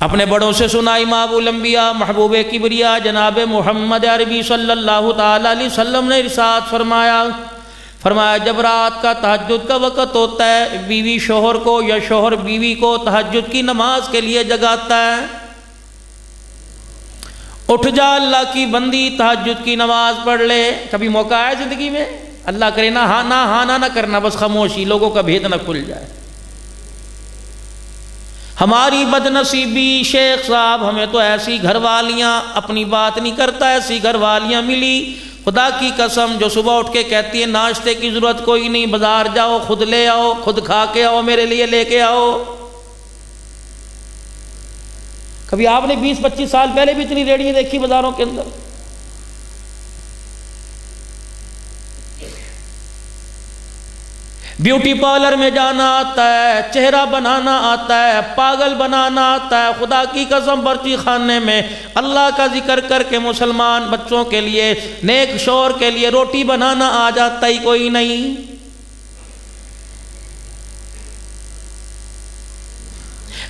اپنے بڑوں سے سنا امام الانبیاء محبوب کبریا جناب محمد عربی صلی اللہ تعالیٰ علیہ وسلم نے ارشاد فرمایا جب رات کا تہجد کا وقت ہوتا ہے بیوی شوہر کو یا شوہر بیوی کو تہجد کی نماز کے لیے جگاتا ہے، اٹھ جا اللہ کی بندی تہجد کی نماز پڑھ لے۔ کبھی موقع آیا زندگی میں؟ اللہ کرے نہ کرنا، بس خاموشی، لوگوں کا بھید نہ کھل جائے۔ ہماری بد نصیبی شیخ صاحب، ہمیں تو ایسی گھر والیاں، اپنی بات نہیں کرتا، ایسی گھر والیاں ملی خدا کی قسم جو صبح اٹھ کے کہتی ہے ناشتے کی ضرورت کوئی نہیں، بازار جاؤ خود لے آؤ، خود کھا کے آؤ، میرے لیے لے کے آؤ۔ کبھی آپ نے 20-25 سال پہلے بھی اتنی ریڑیاں دیکھی بازاروں کے اندر؟ بیوٹی پارلر میں جانا آتا ہے، چہرہ بنانا آتا ہے، پاگل بنانا آتا ہے، خدا کی قسم برچی خانے میں اللہ کا ذکر کر کے مسلمان بچوں کے لیے، نیک شوہر کے لیے روٹی بنانا آ جاتا ہی کوئی نہیں۔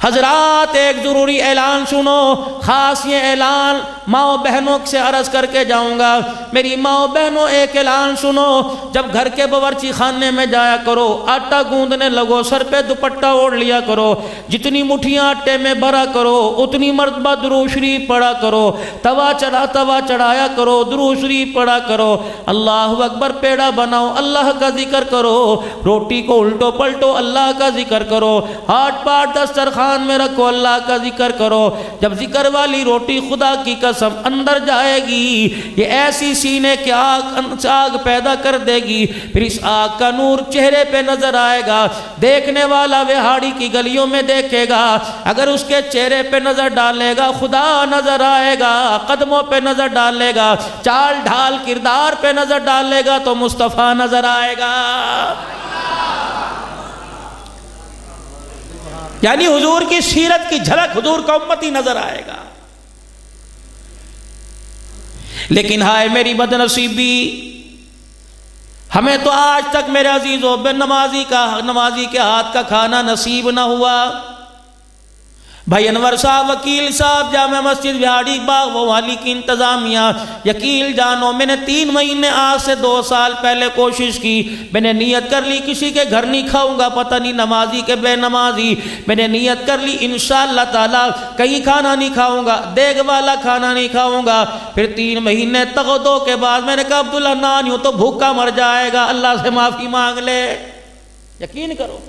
حضرات ایک ضروری اعلان سنو، خاص یہ اعلان ماؤں بہنوں سے عرض کر کے جاؤں گا۔ میری ماؤں بہنوں ایک اعلان سنو، جب گھر کے باورچی خانے میں جایا کرو آٹا گوندنے لگو، سر پہ دوپٹہ اوڑھ لیا کرو، جتنی مٹھیاں آٹے میں بھرا کرو اتنی مرتبہ درود شریف پڑھا کرو، توا چڑھایا کرو، درود شریف پڑھا کرو، اللہ اکبر پیڑا بناؤ اللہ کا ذکر کرو، روٹی کو الٹو پلٹو اللہ کا ذکر کرو، ہاتھ پاٹ دسترخوان میں رکھو اللہ کا ذکر کرو۔ جب ذکر والی روٹی خدا کی قسم اندر جائے گی یہ ایسی سینے کی آگ پیدا کر دے گی، پھر اس آگ کا نور چہرے پہ نظر آئے گا، دیکھنے والا وہاڑی کی گلیوں میں دیکھے گا، اگر اس کے چہرے پہ نظر ڈالے گا خدا نظر آئے گا، قدموں پہ نظر ڈالے گا، چال ڈھال کردار پہ نظر ڈالے گا تو مصطفیٰ نظر آئے گا۔ یعنی حضور کی سیرت کی جھلک حضور کا امتی نظر آئے گا۔ لیکن ہائے میری بد نصیبی، ہمیں تو آج تک میرے عزیزوں بے نمازی کے ہاتھ کا کھانا نصیب نہ ہوا۔ بھائی انور صاحب وکیل صاحب جامع مسجد بہاڑی باغ والی کی انتظامیہ، یقین جانو میں نے 3 مہینے آج سے 2 سال پہلے کوشش کی، میں نے نیت کر لی کسی کے گھر نہیں کھاؤں گا، پتہ نہیں نمازی کے بے نمازی، میں نے نیت کر لی انشاءاللہ تعالی کہیں کھانا نہیں کھاؤں گا، دیگ والا کھانا نہیں کھاؤں گا۔ پھر 3 مہینے تغدو کے بعد میں نے کہا عبداللہ نان یوں تو بھوکا مر جائے گا، اللہ سے معافی مانگ لے۔ یقین کرو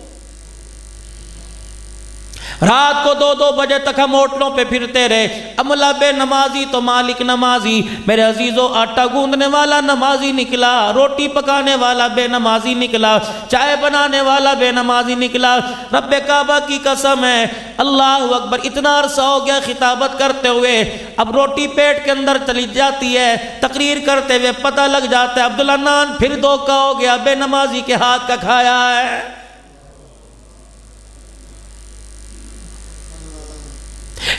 رات کو 2-2 بجے تک ہم ہوٹلوں پہ پھرتے رہے، عملہ بے نمازی تو مالک نمازی۔ میرے عزیزوں آٹا گوندنے والا نمازی نکلا، روٹی پکانے والا بے نمازی نکلا، چائے بنانے والا بے نمازی نکلا۔ رب کعبہ کی قسم ہے اللہ اکبر، اتنا عرصہ ہو گیا خطابت کرتے ہوئے، اب روٹی پیٹ کے اندر چلی جاتی ہے، تقریر کرتے ہوئے پتہ لگ جاتا ہے عبداللہ نان پھر دھوکہ ہو گیا، بے نمازی کے ہاتھ کا کھایا ہے۔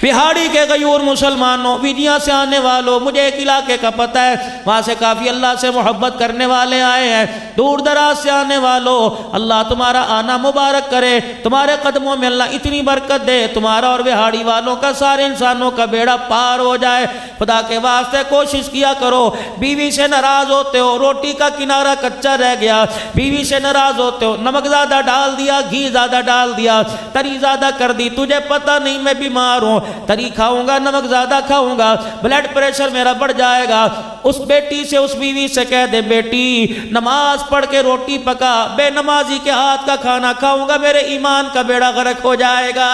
بہاڑی کے غیور مسلمانوں، ویدیاں سے آنے والوں، مجھے ایک علاقے کا پتہ ہے وہاں سے کافی اللہ سے محبت کرنے والے آئے ہیں، دور دراز سے آنے والوں اللہ تمہارا آنا مبارک کرے، تمہارے قدموں میں اللہ اتنی برکت دے، تمہارا اور بہاڑی والوں کا سارے انسانوں کا بیڑا پار ہو جائے۔ خدا کے واسطے کوشش کیا کرو، بیوی سے ناراض ہوتے ہو روٹی کا کنارہ کچا رہ گیا، بیوی سے ناراض ہوتے ہو نمک زیادہ ڈال دیا، گھی زیادہ ڈال دیا، تری زیادہ کر دی، تجھے پتہ نہیں میں بیمار ہوں، تری کھاؤں گا نمک زیادہ کھاؤں گا بلڈ پریشر میرا بڑھ جائے گا۔ اس بیٹی سے اس بیوی سے کہہ دے بیٹی نماز پڑھ کے روٹی پکا، بے نمازی کے ہاتھ کا کھانا کھاؤں گا میرے ایمان کا بیڑا غرق ہو جائے گا۔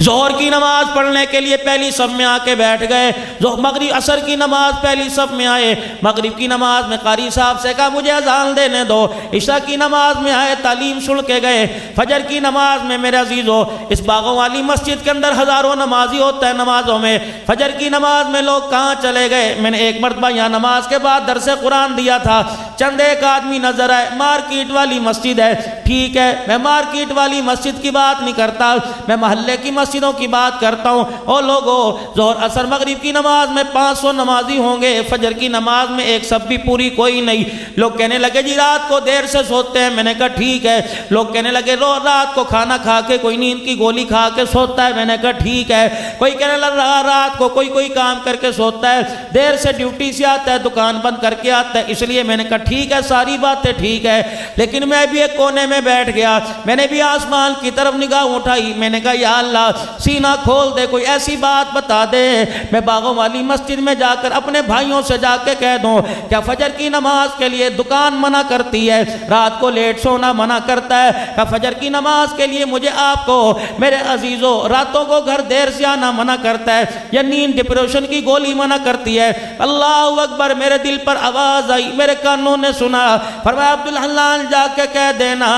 ظہر کی نماز پڑھنے کے لیے پہلی صف میں آ کے بیٹھ گئے، مغرب عصر کی نماز پہلی صف میں آئے، مغرب کی نماز میں قاری صاحب سے کہا مجھے اذان دینے دو، عشاء کی نماز میں آئے تعلیم سن کے گئے، فجر کی نماز میں میرے عزیزو اس باغوں والی مسجد کے اندر ہزاروں نمازی ہوتا ہے نمازوں میں، فجر کی نماز میں لوگ کہاں چلے گئے؟ میں نے ایک مرتبہ یہاں نماز کے بعد درس قرآن دیا تھا، چند ایک آدمی نظر آئے، مارکیٹ والی مسجد ہے، ٹھیک ہے، میں مارکیٹ والی مسجد کی بات نہیں کرتا، میں محلے کی مسجدوں کی بات کرتا ہوں۔ او لوگو، ظہر عصر مغرب کی نماز میں 500 نمازی ہوں گے، فجر کی نماز میں ایک سب بھی پوری کوئی نہیں۔ لوگ کہنے لگے جی رات کو دیر سے سوتے ہیں، میں نے کہا ٹھیک ہے۔ لوگ کہنے لگے رات کو کھانا کھا کے کوئی نیند کی گولی کھا کے سوتا ہے، میں نے کہا ٹھیک ہے۔ کوئی کہنے لگا رات کو کوئی کام کر کے سوتا ہے، دیر سے ڈیوٹی سے آتا ہے، دکان بند کر کے آتا ہے، اس لیے میں نے کہا ٹھیک ہے، ساری باتیں ٹھیک ہے۔ لیکن میں بھی ایک کونے میں بیٹھ گیا، میں نے بھی آسمان کی طرف نگاہ اٹھائی، میں نے کہا یا اللہ سینہ کھول دے، کوئی ایسی بات بتا دے میں باغوں والی مسجد میں جا کر اپنے بھائیوں سے جا کے کہہ دوں کیا فجر کی نماز کے لیے دکان منع کرتی ہے، رات کو لیٹ سونا منع کرتا ہے، کہ فجر کی نماز کے لیے مجھے آپ کو میرے عزیزوں راتوں کو گھر دیر سے آنا منع کرتا ہے، یا نیند ڈپریشن کی گولی منع کرتی ہے۔ اللہ اکبر، میرے دل پر آواز آئی، میرے کانوں نے سنا، فرمایا عبدالحنان جا کے کہہ دینا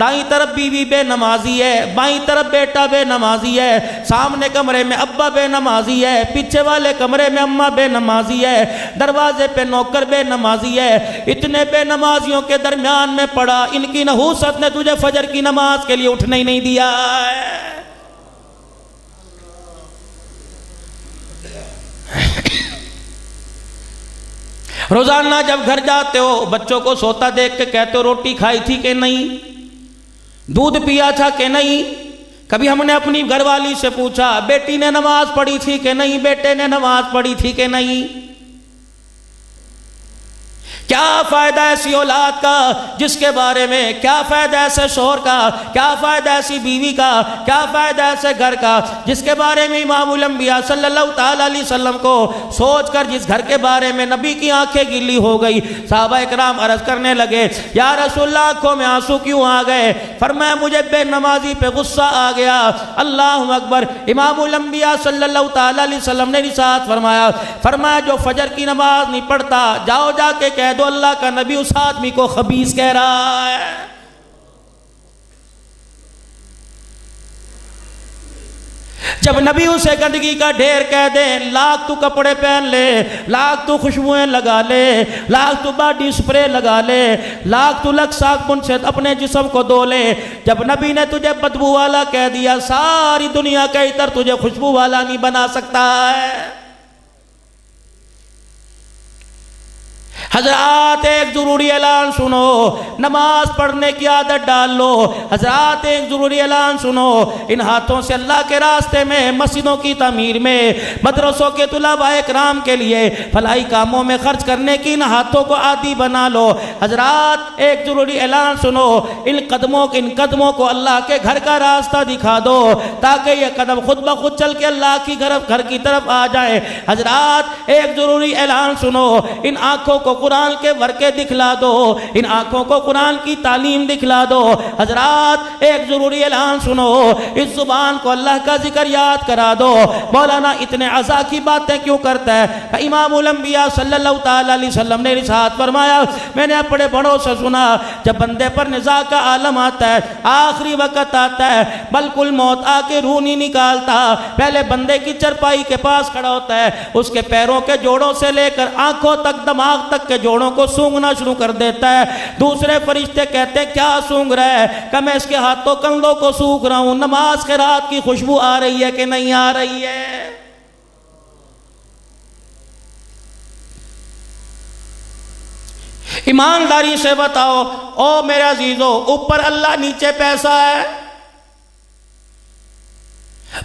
دائیں طرف بیوی بے نمازی ہے، بائیں طرف بیٹا بے نمازی ہے، سامنے کمرے میں ابا بے نمازی ہے، پیچھے والے کمرے میں اماں بے نمازی ہے، دروازے پہ نوکر بے نمازی ہے، اتنے بے نمازیوں کے درمیان میں پڑا، ان کی نحوست نے تجھے فجر کی نماز کے لیے اٹھنے ہی نہیں دیا ہے۔ روزانہ جب گھر جاتے ہو بچوں کو سوتا دیکھ کے کہتے ہو روٹی کھائی تھی کہ نہیں، دودھ پیا تھا کہ نہیں۔ کبھی ہم نے اپنی گھر والی سے پوچھا بیٹی نے نماز پڑھی تھی کہ نہیں، بیٹے نے نماز پڑھی تھی کہ نہیں۔ کیا فائدہ ایسی اولاد کا جس کے بارے میں، کیا فائدہ ایسے شوہر کا، کیا فائدہ ایسی بیوی کا، کیا فائدہ ایسے گھر کا جس کے بارے میں امام الانبیاء صلی اللہ تعالیٰ علیہ وسلم کو سوچ کر جس گھر کے بارے میں نبی کی آنکھیں گیلی ہو گئی۔ صحابہ اکرام عرض کرنے لگے یا رسول اللہ آنکھوں میں آنسو کیوں آ گئے؟ فرمایا مجھے بے نمازی پہ غصہ آ گیا۔ اللہ اکبر، امام الانبیاء صلی اللہ تعالیٰ علیہ وسلم نے ارشاد فرمایا جو فجر کی نماز نہیں پڑھتا جاؤ جا کے کہہ دو اللہ کا نبی اس آدمی کو خبیث کہہ رہا ہے۔ جب نبی اسے گندگی کا ڈھیر کہہ دے، لاکھ تو کپڑے پہن لے، لاکھ تو خوشبوئیں لگا لے، لاکھ تو باڈی سپرے لگا لے، لاکھ تو لکھ صابن سے اپنے جسم کو دھو لے، جب نبی نے تجھے بدبو والا کہہ دیا ساری دنیا کا عطر تجھے خوشبو والا نہیں بنا سکتا ہے۔ حضرات ایک ضروری اعلان سنو، نماز پڑھنے کی عادت ڈال لو۔ حضرات ایک ضروری اعلان سنو، ان ہاتھوں سے اللہ کے راستے میں، مسجدوں کی تعمیر میں، مدرسوں کے طلباء اکرام کے لیے فلاحی کاموں میں خرچ کرنے کی ان ہاتھوں کو عادی بنا لو۔ حضرات ایک ضروری اعلان سنو، ان قدموں کو اللہ کے گھر کا راستہ دکھا دو تاکہ یہ قدم خود بخود چل کے اللہ کی گھر کی طرف آ جائے۔ حضرات ایک ضروری اعلان سنو، ان آنکھوں کو قرآن کے ورقے دکھلا دو، ان آنکھوں کو قرآن کی تعلیم دکھلا دو۔ حضرات ایک ضروری اعلان سنو، اس زبان کو اللہ کا ذکر یاد کرا دو۔ مولانا اتنے عزا کی باتیں کیوں کرتا ہے؟ امام الانبیاء صلی اللہ تعالیٰ علیہ وسلم نے ارشاد فرمایا، میں نے اپنے بڑوں سے سنا جب بندے پر نزاع کا عالم آتا ہے، آخری وقت آتا ہے، ملک الموت آ کے روح نہیں نکالتا، پہلے بندے کی چرپائی کے پاس کھڑا ہوتا ہے، اس کے پیروں کے جوڑوں سے لے کر آنکھوں تک، دماغ تک کے جوڑوں کو سونگنا شروع کر دیتا ہے۔ دوسرے فرشتے کہتے ہیں کیا سونگ رہا ہے؟ کہ میں اس کے ہاتھوں کندھوں کو سونگ رہا ہوں، نماز کے رات کی خوشبو آ رہی ہے کہ نہیں آ رہی ہے؟ ایمانداری سے بتاؤ او میرے عزیزو، اوپر اللہ نیچے پیسہ ہے،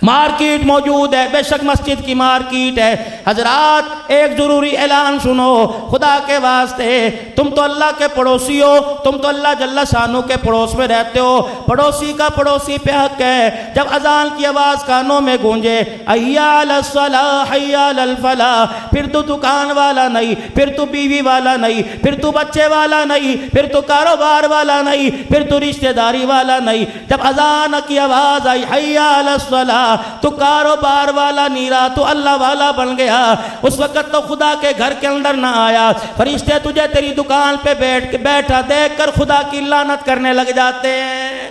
مارکیٹ موجود ہے، بے شک مسجد کی مارکیٹ ہے۔ حضرات ایک ضروری اعلان سنو، خدا کے واسطے تم تو اللہ کے پڑوسی ہو، تم تو اللہ جل شانہ کے پڑوس میں رہتے ہو، پڑوسی کا پڑوسی پہ حق ہے۔ جب اذان کی آواز کانوں میں گونجے حی علی الصلاۃ حی علی الفلاح، پھر تو دکان والا نہیں، پھر تو بیوی والا نہیں، پھر تو بچے والا نہیں، پھر تو کاروبار والا نہیں، پھر تو رشتہ داری والا نہیں۔ جب اذان کی آواز آئی حی علی الصلاۃ، تو کاروبار والا نہیں رہا، تو اللہ والا بن گیا۔ اس وقت تو خدا کے گھر کے اندر نہ آیا، فرشتے تجھے تیری دکان پہ بیٹھا دیکھ کر خدا کی لعنت کرنے لگ جاتے ہیں۔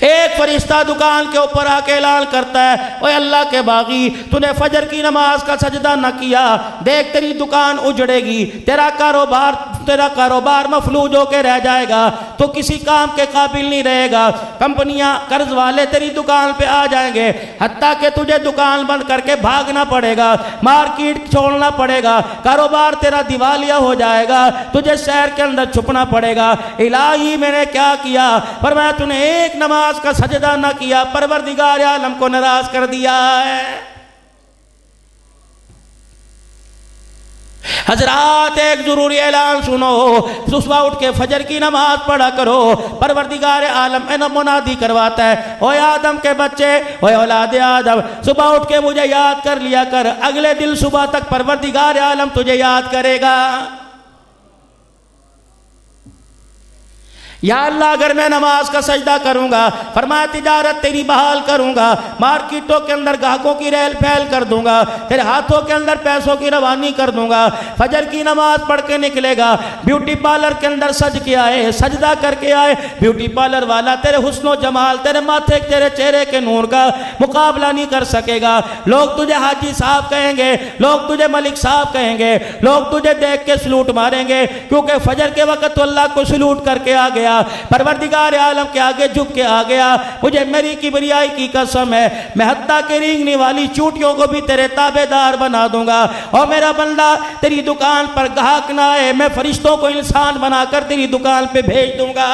ایک فرشتہ دکان کے اوپر آ کے اعلان کرتا ہے، اوے اللہ کے باغی، تو نے فجر کی نماز کا سجدہ نہ کیا، دیکھ تیری دکان اجڑے گی، تیرا کاروبار مفلوج ہو کے رہ جائے گا، تو کسی کام کے قابل نہیں رہے گا، کمپنیاں قرض والے تیری دکان پہ آ جائیں گے، حتیٰ کہ تجھے دکان بند کر کے بھاگنا پڑے گا، مارکیٹ چھوڑنا پڑے گا، کاروبار تیرا دیوالیہ ہو جائے گا، تجھے شہر کے اندر چھپنا پڑے گا۔ الہی میں نے کیا کیا؟ فرمایا تو نے ایک نماز کا سجدہ نہ کیا، پروردگار عالم کو ناراض کر دیا ہے۔ حضرات ایک ضروری اعلان سنو، صبح اٹھ کے فجر کی نماز پڑھا کرو، پروردگار عالم منادی کرواتا ہے، اوے آدم کے بچے، اوے اولاد آدم، صبح اٹھ کے مجھے یاد کر لیا کر، اگلے دن صبح تک پروردگار عالم تجھے یاد کرے گا۔ یا اللہ اگر میں نماز کا سجدہ کروں گا، فرمایا تجارت تیری بحال کروں گا، مارکیٹوں کے اندر گاہکوں کی ریل پھیل کر دوں گا، تیرے ہاتھوں کے اندر پیسوں کی روانی کر دوں گا، فجر کی نماز پڑھ کے نکلے گا، بیوٹی پارلر کے اندر سج کے آئے، سجدہ کر کے آئے، بیوٹی پارلر والا تیرے حسن و جمال، تیرے ماتھے تیرے چہرے کے نور کا مقابلہ نہیں کر سکے گا، لوگ تجھے حاجی صاحب کہیں گے، لوگ تجھے ملک صاحب کہیں گے، لوگ تجھے دیکھ کے سلوٹ ماریں گے، کیونکہ فجر کے وقت تو اللہ کو سلوٹ کر کے آ گیا، پروردگار عالم کے آگے جھک کے آ گیا، مجھے میری کبریائی کی قسم ہے، میں حتیٰ کہ رینگنے والی چوٹیوں کو بھی تیرے تابعدار بنا دوں گا، اور میرا بندہ تیری دکان پر گاہک نہ آئے، میں فرشتوں کو انسان بنا کر تیری دکان پہ بھیج دوں گا۔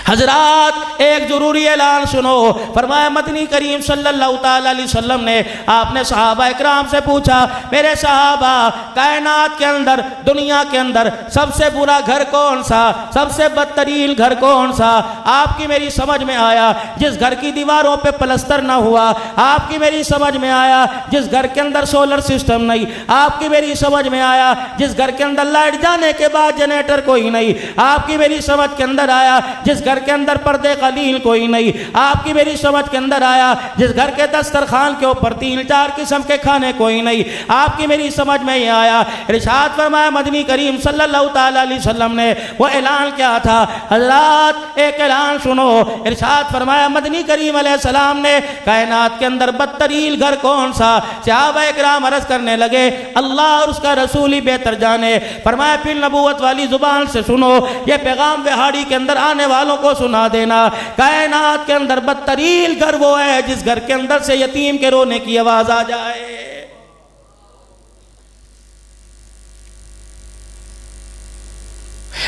حضرات ایک ضروری اعلان سنو، فرمایا مدنی کریم صلی اللہ تعالی علیہ وسلم نے، آپ نے صحابہ اکرام سے پوچھا، میرے صحابہ کائنات کے اندر، دنیا کے اندر سب سے برا گھر کون سا، سب سے بدترین گھر کون سا؟ آپ کی میری سمجھ میں آیا جس گھر کی دیواروں پہ پلستر نہ ہوا، آپ کی میری سمجھ میں آیا جس گھر کے اندر سولر سسٹم نہیں، آپ کی میری سمجھ میں آیا جس گھر کے اندر لائٹ جانے کے بعد جنریٹر کوئی نہیں، آپ کی میری سمجھ کے اندر آیا جس گھر کے اندر پردے قلیل کوئی نہیں، آپ کی میری سمجھ کے اندر آیا جس گھر کے دسترخوان کے اوپر 3-4 قسم کے کھانے کوئی نہیں، آپ کی میری سمجھ میں یہ آیا۔ ارشاد فرمایا مدنی کریم صلی اللہ تعالی علیہ وسلم نے، وہ اعلان کیا تھا؟ حضرات ایک اعلان سنو، ارشاد فرمایا مدنی کریم علیہ السلام نے، کائنات کے اندر بدترین گھر کون سا؟ صحابہ اکرام عرض کرنے لگے اللہ اور اس کا رسول ہی بہتر جانے۔ فرمایا پھر نبوت والی زبان سے سنو، یہ پیغام بہاڑی کے اندر آنے والوں کو سنا دینا، کائنات کے اندر بدترین گھر وہ ہے جس گھر کے اندر سے یتیم کے رونے کی آواز آ جائے۔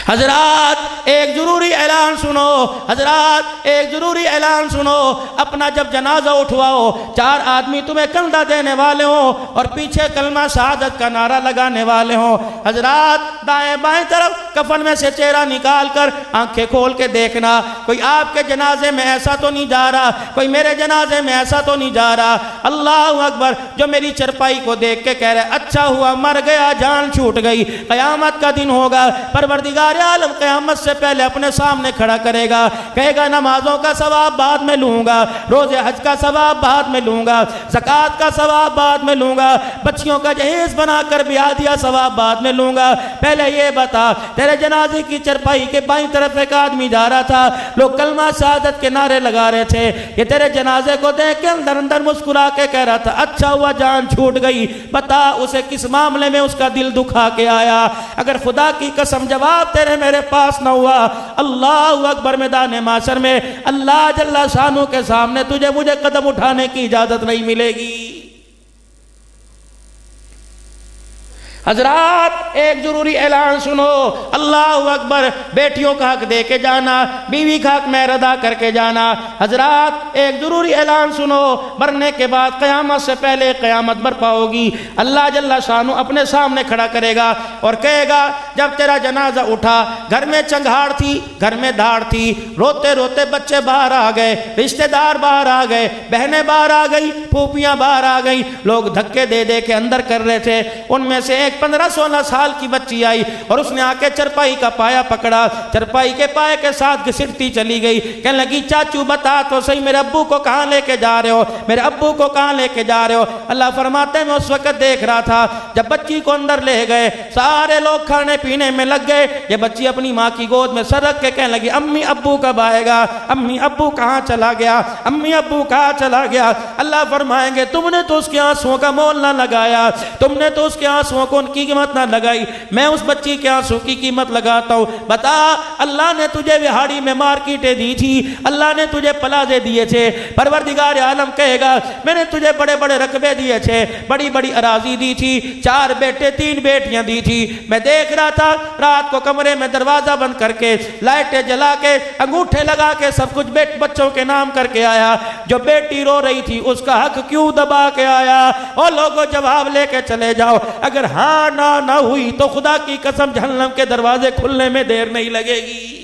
حضرات ایک ضروری اعلان سنو، حضرات ایک ضروری اعلان سنو، اپنا جب جنازہ اٹھواؤ، 4 آدمی تمہیں کندھا دینے والے ہوں اور پیچھے کلمہ شہادت کا نعرہ لگانے والے ہوں، حضرات دائیں بائیں طرف کفن میں سے چہرہ نکال کر آنکھیں کھول کے دیکھنا، کوئی آپ کے جنازے میں ایسا تو نہیں جا رہا، کوئی میرے جنازے میں ایسا تو نہیں جا رہا، اللہ اکبر، جو میری چرپائی کو دیکھ کے کہہ رہے اچھا ہوا مر گیا، جان چھوٹ گئی، قیامت کا دن ہوگا، پروردگار عالم قیامت سے پہلے اپنے سامنے کھڑا کرے گا، کہے گا نمازوں کا ثواب بعد میں لوں گا، روزے حج کا ثواب بعد میں لوں گا، زکوٰۃ کا ثواب بعد میں لوں گا، بچیوں کا جہیز بنا کر بیاہ دیا ثواب بعد میں لوں گا، پہلے یہ بتا تیرے جنازے کی چرپائی کے بائیں طرف ایک آدمی جا رہا تھا، لوگ کلمہ شہادت کے نعرے لگا رہے تھے، یہ تیرے جنازے کو دیکھ کے اندر اندر مسکرا کے کہہ رہا تھا اچھا ہوا جان چھوٹ گئی، بتا اسے کس معاملے میں اس کا دل دکھا کے آیا؟ اگر خدا کی قسم جواب تیرے میرے پاس نہ ہوا، اللہ اکبر، میدان محشر میں اللہ جل شانہ کے سامنے تجھے مجھے قدم اٹھانے کی اجازت نہیں ملے گی۔ حضرات ایک ضروری اعلان سنو، اللہ اکبر، بیٹیوں کا حق دے کے جانا، بیوی کا حق مہر ادا کر کے جانا۔ حضرات ایک ضروری اعلان سنو، مرنے کے بعد قیامت سے پہلے قیامت برپا ہوگی، اللہ جل شانہ اپنے سامنے کھڑا کرے گا اور کہے گا جب تیرا جنازہ اٹھا، گھر میں چنگھاڑ تھی، گھر میں دھاڑ تھی، روتے روتے بچے باہر آ گئے، رشتہ دار باہر آ گئے، بہنیں باہر آ گئی، پھوپھیاں باہر آ گئی، لوگ دھکے دے دے کے اندر کر رہے تھے، ان میں سے ایک ایک 15-16 سال کی بچی آئی اور اس نے آ کے چرپائی کا پایا پکڑا، چرپائی کے پائے کے ساتھ گھسٹتی چلی گئی، کہنے لگی چاچو بتا تو صحیح میرے ابو کو کہاں لے کے جا رہے ہو، میرے ابو کو کہاں لے کے جا رہے ہو؟ اللہ فرماتے ہیں میں اس وقت دیکھ رہا تھا جب بچی کو اندر لے گئے، سارے لوگ کھانے پینے میں لگ گئے، یہ بچی اپنی ماں کی گود میں سر رکھ کے کہنے لگی امی ابو کب آئے گا، امی ابو کہاں چلا گیا، امی ابو کہاں چلا گیا؟ اللہ فرمائیں گے تم نے تو اس کے آنسوؤں کا مول نہ لگایا، تم نے تو اس کے آنسوؤں کو ان کی قیمت نہ لگائی، میں اس بچی کے آنسو کی قیمت لگاتا ہوں۔ بتا اللہ نے تجھے وہاڑی میں مارکیٹیں دی تھی، اللہ نے تجھے پلازے دیے تھے، پروردگار عالم کہے گا میں نے تجھے بڑے بڑے رقبے دیے تھے، بڑی بڑی اراضی دی تھی، 4 بیٹے 3 بیٹیاں دی تھی، میں دیکھ رہا تھا رات کو کمرے میں دروازہ بند کر کے لائٹیں جلا کے انگوٹھے لگا کے سب کچھ بچوں کے نام کر کے آیا، جو بیٹی رو رہی تھی اس کا حق کیوں دبا کے آیا؟ اور لوگوں جواب لے کے چلے جاؤ، اگر ہاں نہ ہوئی تو خدا کی قسم جہنم کے دروازے کھلنے میں دیر نہیں لگے گی۔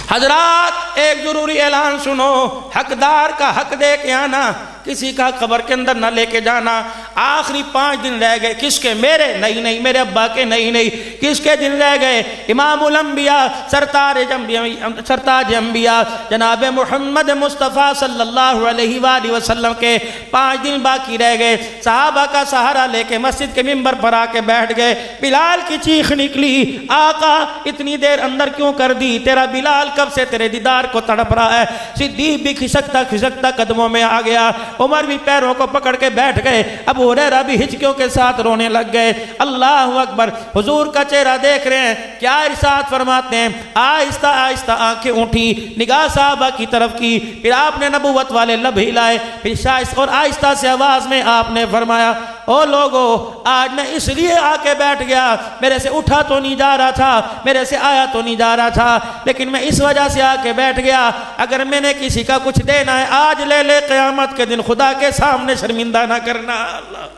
حضرات ایک ضروری اعلان سنو، حقدار کا حق دے کے آنا، کسی کا قبر کے اندر نہ لے کے جانا۔ آخری 5 دن رہ گئے، کس کے؟ میرے نہیں، میرے ابا کے نہیں، کس کے دن رہ گئے؟ امام الانبیاء سرتاج انبیاء جناب محمد مصطفیٰ صلی اللہ علیہ وآلہ وسلم کے 5 دن باقی رہ گئے۔ صحابہ کا سہارا لے کے مسجد کے ممبر پر آ کے بیٹھ گئے، بلال کی چیخ نکلی آقا اتنی دیر اندر کیوں کر دی؟ تیرا بلال کب سے تیرے دیدار کو تڑپ رہا ہے۔ صدیق بھی کھسکتا قدموں میں آ گیا، عمر بھی پیروں کو پکڑ کے بیٹھ گئے، ابو ہریرہ بھی ہچکیوں کے ساتھ رونے لگ گئے۔ اللہ اکبر، حضور کا چہرہ دیکھ رہے ہیں، کیا ارشاد فرماتے ہیں؟ آہستہ آہستہ آنکھیں اٹھی، نگاہ صحابہ کی طرف کی، پھر آپ نے نبوت والے لب ہلائے، پھر شائستہ اور آہستہ سے آواز میں آپ نے فرمایا او لوگو آج میں اس لیے آ کے بیٹھ گیا، میرے سے اٹھا تو نہیں جا رہا تھا، میرے سے آیا تو نہیں جا رہا تھا، لیکن میں اس وجہ سے آ کے بیٹھ گیا اگر میں نے کسی کا کچھ دینا ہے آج لے لے، قیامت کے دن خدا کے سامنے شرمندہ نہ کرنا۔ اللہ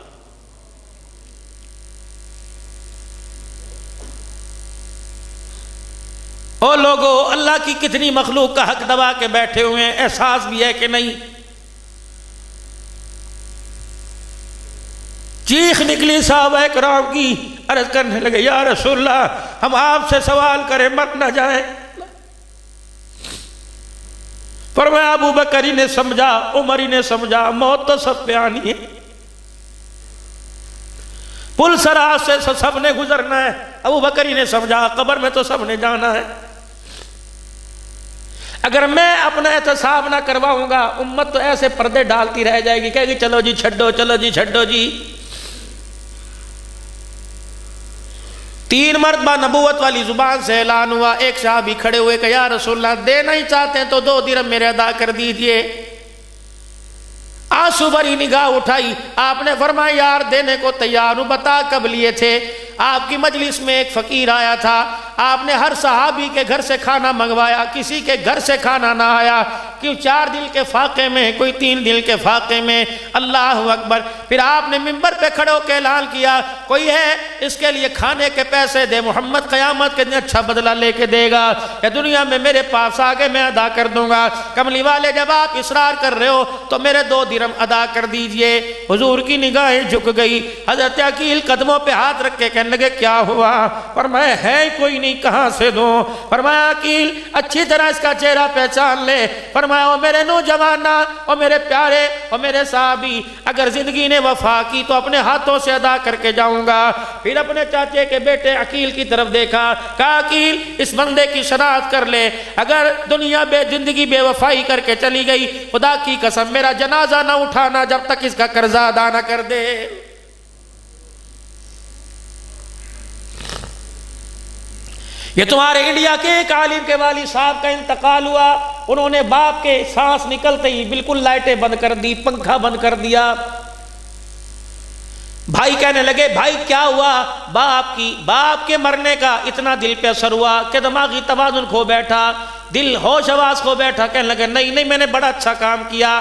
او لوگو اللہ کی کتنی مخلوق کا حق دبا کے بیٹھے ہوئے ہیں، احساس بھی ہے کہ نہیں؟ چیخ نکلی صحابہ کرام کی، عرض کرنے لگے یا رسول اللہ ہم آپ سے سوال کریں مر نہ جائیں۔ فرمایا ابو بکر ہی نے سمجھا، عمر ہی نے سمجھا، موت تو سب پہ آنی ہے، پل صراط سے سب نے گزرنا ہے۔ ابو بکر ہی نے سمجھا قبر میں تو سب نے جانا ہے، اگر میں اپنا احتساب نہ کرواؤں گا امت تو ایسے پردے ڈالتی رہ جائے گی، کہے گی چلو جی چھڈو، چلو جی چھڈو جی۔ 3 مرتبہ نبوت والی زبان سے اعلان ہوا، ایک صحابی کھڑے ہوئے کہ یا رسول اللہ دینا ہی چاہتے ہیں تو 2 درہم میرے ادا کر دیجئے۔ آنسو بھری نگاہ اٹھائی، آپ نے فرمایا یار دینے کو تیار ہوں، بتا کب لیے تھے؟ آپ کی مجلس میں ایک فقیر آیا تھا، آپ نے ہر صحابی کے گھر سے کھانا منگوایا، کسی کے گھر سے کھانا نہ آیا، کیوں 4 دن کے فاقے میں، کوئی 3 دن کے فاقے میں۔ اللہ اکبر، پھر آپ نے منبر پہ کھڑے ہو کے اعلان کیا کوئی ہے اس کے لیے کھانے کے پیسے دے، محمد قیامت کے دن اچھا بدلہ لے کے دے گا، یا دنیا میں میرے پاس آگے میں ادا کر دوں گا۔ کملی والے جب آپ اصرار کر رہے ہو تو میرے 2 درہم ادا کر دیجئے۔ حضور کی نگاہیں جھک گئی، حضرت عقیل قدموں پہ ہاتھ رکھ کے کہنے لگے کیا ہوا؟ فرمایا ہے کوئی نہیں، کہاں سے دوں؟ فرمایا عقیل اچھی طرح اس کا چہرہ پہچان لے۔ فرمایا او میرے نوجوانہ، او میرے پیارے، او میرے صحابی، اگر زندگی نے وفا کی تو اپنے ہاتھوں سے ادا کر کے جاؤں گا۔ پھر اپنے چاچے کے بیٹے عقیل کی طرف دیکھا، کہا عقیل اس بندے کی شناخت کر لے، اگر دنیا زندگی بے وفائی کر کے چلی گئی خدا کی قسم میرا جنازہ نہ اٹھانا جب تک اس کا قرضہ ادا نہ کر دے۔ یہ تمہارے انڈیا کے ایک عالم کے والد صاحب کا انتقال ہوا، انہوں نے باپ کے سانس نکلتے ہی بالکل لائٹیں بند کر دی، پنکھا بند کر دیا۔ بھائی کہنے لگے بھائی کیا ہوا؟ باپ کے مرنے کا اتنا دل پہ اثر ہوا کہ دماغی توازن کھو بیٹھا، دل ہوش حواس کھو بیٹھا، کہنے لگے نہیں میں نے بڑا اچھا کام کیا۔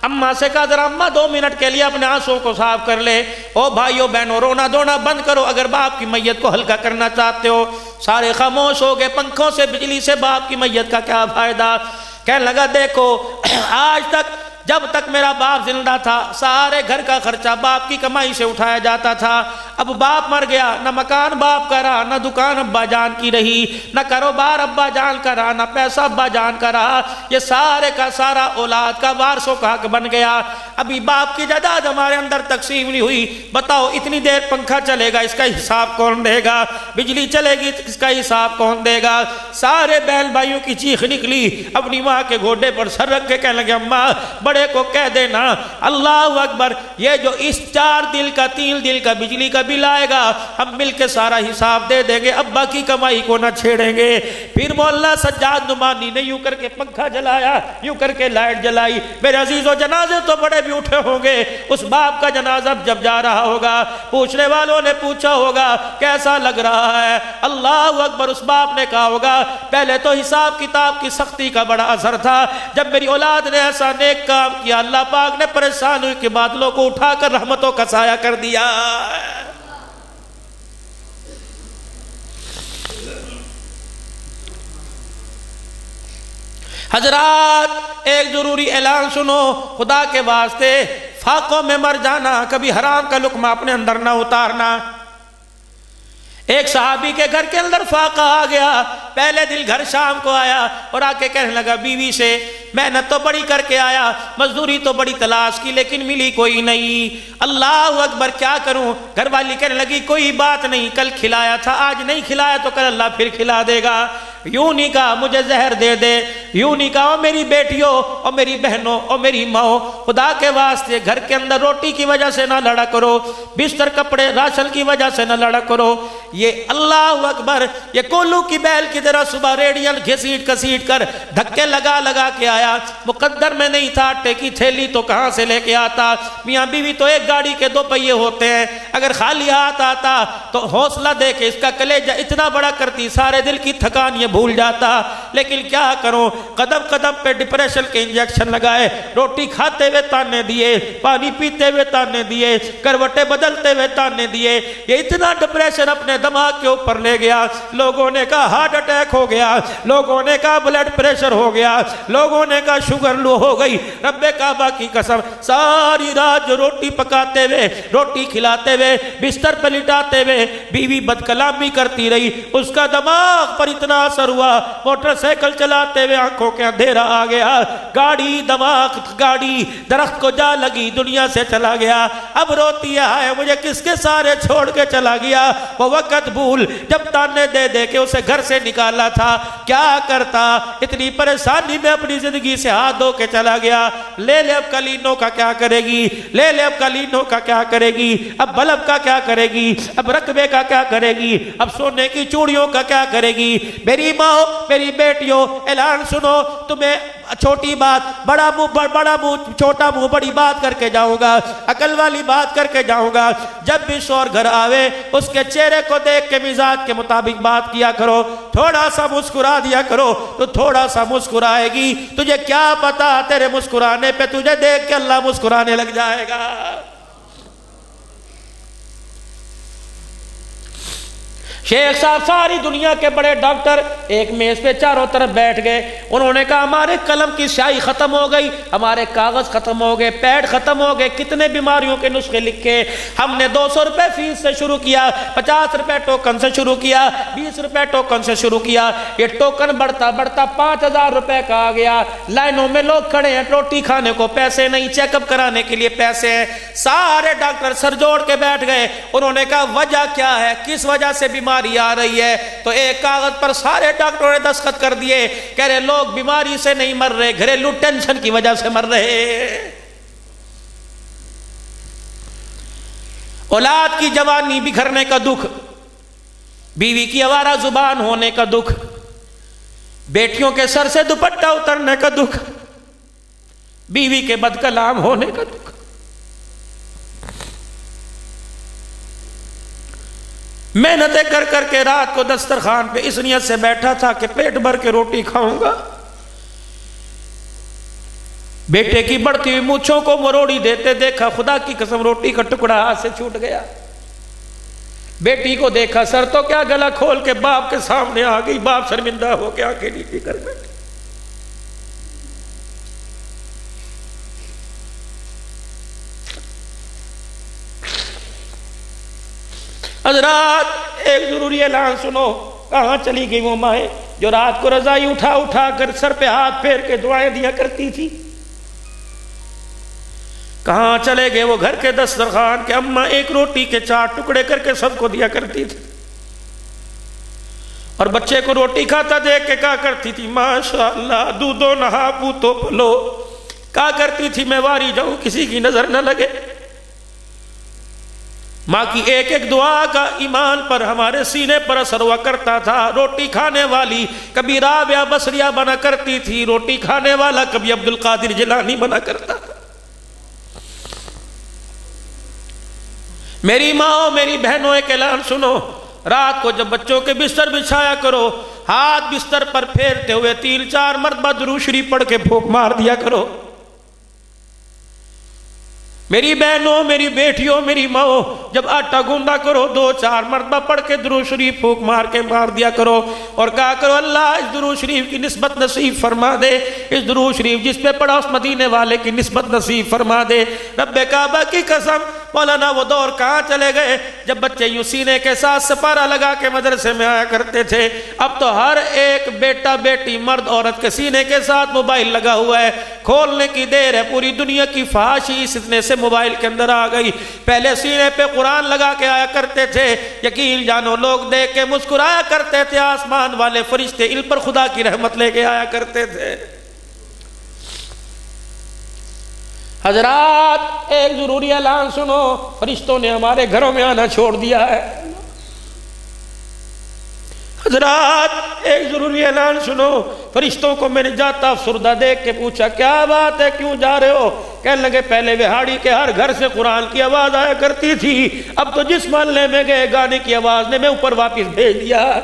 اماں سے کہا ذرا اماں 2 منٹ کے لیے اپنے آنسوں کو صاف کر لے۔ او بھائیو بہنوں رونا دھونا بند کرو اگر باپ کی میت کو ہلکا کرنا چاہتے ہو۔ سارے خاموش ہو گئے، پنکھوں سے بجلی سے باپ کی میت کا کیا فائدہ؟ کہنے لگا دیکھو آج تک جب تک میرا باپ زندہ تھا سارے گھر کا خرچہ باپ کی کمائی سے اٹھایا جاتا تھا، اب باپ مر گیا، نہ مکان باپ کا رہا، نہ دکان ابا جان کی رہی، نہ کاروبار ابا جان کا رہا، نہ پیسہ ابا جان کا رہا، یہ سارے کا سارا اولاد کا وارثوں کا حق بن گیا۔ ابھی باپ کی جائیداد ہمارے اندر تقسیم نہیں ہوئی، بتاؤ اتنی دیر پنکھا چلے گا اس کا حساب کون دے گا؟ بجلی چلے گی اس کا حساب کون دے گا؟ سارے بہن بھائیوں کی چیخ نکلی، اپنی ماں کے گھوڑے پر سر رکھ کے کہنے لگے اماں بڑے کو کہہ دینا اللہ اکبر، یہ جو اس 4 دل کا 3 دل کا بجلی کا بل آئے گا ہم مل کے سارا حساب دے دیں گے، ابا کی کمائی کو نہ چھیڑیں گے۔ پھر مولانا سجاد نعمانی نے یوں کر کے پنکھا جلایا، یوں کر کے لائٹ جلائی۔ میرے عزیزو جنازے تو بڑے بھی اٹھے ہوں گے، اس باپ کا جنازہ جب جا رہا ہوگا پوچھنے والوں نے پوچھا ہوگا کیسا لگ رہا ہے؟ اللہ اکبر، اس باپ نے کہا ہوگا پہلے تو حساب کتاب کی سختی کا بڑا اثر تھا، جب میری اولاد نے ایسا نیک کام کیا اللہ پاک نے پریشان ہوئی کہ بادلوں کو اٹھا کر رحمتوں کا سایہ کر دیا۔ حضرات ایک ضروری اعلان سنو، خدا کے واسطے فاقوں میں مر جانا، کبھی حرام کا لقمہ اپنے اندر نہ اتارنا۔ ایک صحابی کے گھر کے اندر فاقہ آ گیا، پہلے دن گھر شام کو آیا اور آ کے کہنے لگا بیوی سے محنت تو بڑی کر کے آیا، مزدوری تو بڑی تلاش کی لیکن ملی کوئی نہیں، اللہ اکبر کیا کروں؟ گھر والی کہنے لگی کوئی بات نہیں، کل کھلایا تھا آج نہیں کھلایا تو کل اللہ پھر کھلا دے گا۔ یوں نہیں کہا مجھے زہر دے دے، یوں نہیں کہا میری بیٹیوں اور میری بہنوں اور میری ماں خدا کے واسطے گھر کے اندر روٹی کی وجہ سے نہ لڑا کرو، بستر کپڑے راشن کی وجہ سے نہ لڑا کرو۔ یہ اللہ اکبر، یہ کولو کی بیل کی طرح صبح ریڈیل گھسیٹ کسیٹ کر دھکے لگا لگا کے آیا، مقدر میں نہیں تھا آٹے کی تھیلی تو کہاں سے لے کے آتا؟ میاں بیوی تو ایک گاڑی کے 2 پہیے ہوتے ہیں، اگر خالی ہاتھ آتا تو حوصلہ دے کے اس کا کلیجہ اتنا بڑا کرتی سارے دل کی تھکان یہ بھول جاتا، لیکن کیا کروں؟ قدم قدم پہ ڈپریشن کے انجیکشن لگائے، روٹی کھاتے ہوئے تانے دیے، پانی پیتے ہوئے تانے دیے، کروٹیں بدلتے ہوئے تانے دیے، یہ اتنا ڈپریشن اپنے دماغ کے اوپر لے گیا۔ لوگوں نے کہا ہارٹ اٹیک ہو گیا، لوگوں نے کہا بلڈ پریشر ہو گیا، لوگوں نے کہا شوگر لو ہو گئی۔ رب کعبہ کی قسم ساری رات جو روٹی پکاتے ہوئے روٹی کھلاتے ہوئے بستر پہ لٹاتے ہوئے بیوی بد کلامی کرتی رہی، اس کا دماغ پر اتنا اثر ہوا، موٹر سائیکل چلاتے ہوئے آنکھوں کے اندھیرا آ گیا، گاڑی دماغ گاڑی درخت کو جا لگی، دنیا سے چلا گیا۔ اب روتی ہے مجھے کس کے سارے چھوڑ کے چلا گیا، وہ وقت بھول جب تانے دے دے کے اسے گھر سے نکالا تھا کیا کرتا؟ اتنی پریشانی میں اپنی زندگی سے ہاتھ دھو کے چلا گیا۔ لے لے اب قالینوں کا کیا کرے گی؟ لے لے اب قالینوں کا کیا کرے گی؟ اب بلب کا کیا کرے گی؟ اب رقبے کا کیا کرے گی؟ اب سونے کی چوڑیوں کا کیا کرے گی؟ میری ماں میری بیٹیوں اعلان سنو، تمہیں چھوٹی بات بڑا منہ چھوٹا منہ بڑی بات کر کے جاؤں گا، عقل والی بات کر کے جاؤں گا۔ جب بھی شوہر گھر آوے اس کے چہرے کو دیکھ کے مزاج کے مطابق بات کیا کرو، تھوڑا سا مسکرا دیا کرو تو تھوڑا سا مسکرائے گی، تجھے کیا پتا تیرے مسکرانے پہ تجھے دیکھ کے اللہ مسکرانے لگ جائے گا۔ شیخ صاحب ساری دنیا کے بڑے ڈاکٹر ایک میز پہ چاروں طرف بیٹھ گئے، انہوں نے کہا ہمارے قلم کی سیاہی ختم ہو گئی، ہمارے کاغذ ختم ہو گئے، پیڈ ختم ہو گئے، کتنے بیماریوں کے نسخے لکھے، ہم نے 200 روپے فیس سے شروع کیا، 50 روپے ٹوکن سے شروع کیا، 20 روپے ٹوکن سے شروع کیا، یہ ٹوکن بڑھتا بڑھتا 5000 روپے کا آ گیا، لائنوں میں لوگ کھڑے ہیں، روٹی کھانے کو پیسے نہیں، چیک اپ کرانے کے لیے پیسے ہیں۔ سارے ڈاکٹر سر جوڑ کے بیٹھ گئے، انہوں نے کہا وجہ کیا ہے، کس وجہ سے بیماری آ رہی ہے؟ تو ایک کاغذ پر سارے ڈاکٹروں نے دستخط کر دیے، کہہ رہے لوگ بیماری سے نہیں مر رہے، گھریلو ٹینشن کی وجہ سے مر رہے۔ اولاد کی جوانی بکھرنے کا دکھ، بیوی کی آوارہ زبان ہونے کا دکھ، بیٹیوں کے سر سے دوپٹہ اترنے کا دکھ، بیوی کے بد کلام ہونے کا دکھ۔ محنتیں کر کر کے رات کو دسترخوان پہ اس نیت سے بیٹھا تھا کہ پیٹ بھر کے روٹی کھاؤں گا، بیٹے کی بڑھتی ہوئی مونچھوں کو مروڑی دیتے دیکھا، خدا کی قسم روٹی کا ٹکڑا ہاتھ سے چھوٹ گیا۔ بیٹی کو دیکھا سر تو کیا گلا کھول کے باپ کے سامنے آ گئی. باپ شرمندہ ہو کے آنکھیں نیچے کر بیٹھے. حضرات ایک ضروری اعلان سنو. کہاں چلی گئی وہ مائیں جو رات کو رضائی اٹھا اٹھا کر سر پہ ہاتھ پھیر کے دعائیں دیا کرتی تھی؟ کہاں چلے گئے وہ گھر کے دسترخوان کے اماں ایک روٹی کے 4 ٹکڑے کر کے سب کو دیا کرتی تھی؟ اور بچے کو روٹی کھاتا دیکھ کے کہا کرتی تھی ماشاءاللہ دودھو نہا پوتو پلو. کہا کرتی تھی میں واری جاؤں کسی کی نظر نہ لگے. ماں کی ایک ایک دعا کا ایمان پر ہمارے سینے پر اثر ہوا کرتا تھا. روٹی کھانے والی کبھی رابعہ بصریہ بنا کرتی تھی, روٹی کھانے والا کبھی عبد القادر جیلانی بنا کرتا تھا. میری ماں میری بہنوں ایک اعلان سنو. رات کو جب بچوں کے بستر بچھایا کرو, ہاتھ بستر پر پھیرتے ہوئے 3-4 مرتبہ درود شریف پڑھ کے پھونک مار دیا کرو. میری بہنوں میری بیٹیوں میری ماں جب آٹا گوندا کرو 2-4 مرتبہ پڑھ کے درود شریف پھونک مار کے مار دیا کرو اور کہا کرو اللہ اس درود شریف کی نسبت نصیب فرما دے, اس درود شریف جس پہ پڑھا اس مدینے والے کی نسبت نصیب فرما دے. رب کعبہ کی قسم مولانا وہ دور کہاں چلے گئے جب بچے یوں سینے کے ساتھ سپارہ لگا کے مدرسے میں آیا کرتے تھے. اب تو ہر ایک بیٹا بیٹی مرد عورت کے سینے کے ساتھ موبائل لگا ہوا ہے. کھولنے کی دیر ہے, پوری دنیا کی فحاشی اس اتنے سے موبائل کے اندر آ گئی. پہلے سینے پہ قرآن لگا کے آیا کرتے تھے, یقین جانو لوگ دیکھ کے مسکرایا کرتے تھے, آسمان والے فرشتے ان پر خدا کی رحمت لے کے آیا کرتے تھے. حضرات ایک ضروری اعلان سنو, فرشتوں نے ہمارے گھروں میں آنا چھوڑ دیا ہے. حضرات ایک ضروری اعلان سنو, فرشتوں کو میں نے جاتا افسردہ دیکھ کے پوچھا کیا بات ہے کیوں جا رہے ہو؟ کہنے لگے پہلے وہاڑی کے ہر گھر سے قرآن کی آواز آیا کرتی تھی, اب تو جس محلے میں گئے گانے کی آواز نے میں اوپر واپس بھیج دیا.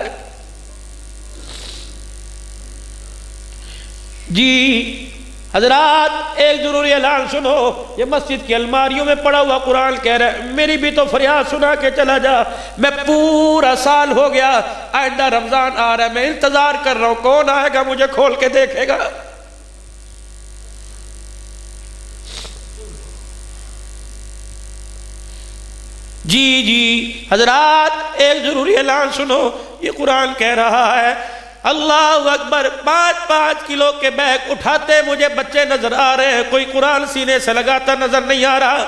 جی حضرات ایک ضروری اعلان سنو, یہ مسجد کی الماریوں میں پڑا ہوا قرآن کہہ رہا ہے میری بھی تو فریاد سنا کے چلا جا. میں پورا سال ہو گیا, آئندہ رمضان آ رہا ہے, میں انتظار کر رہا ہوں کون آئے گا مجھے کھول کے دیکھے گا. جی حضرات ایک ضروری اعلان سنو, یہ قرآن کہہ رہا ہے اللہ اکبر 5-5 کلو کے بیگ اٹھاتے مجھے بچے نظر آ رہے ہیں, کوئی قرآن سینے سے لگاتا نظر نہیں آ رہا.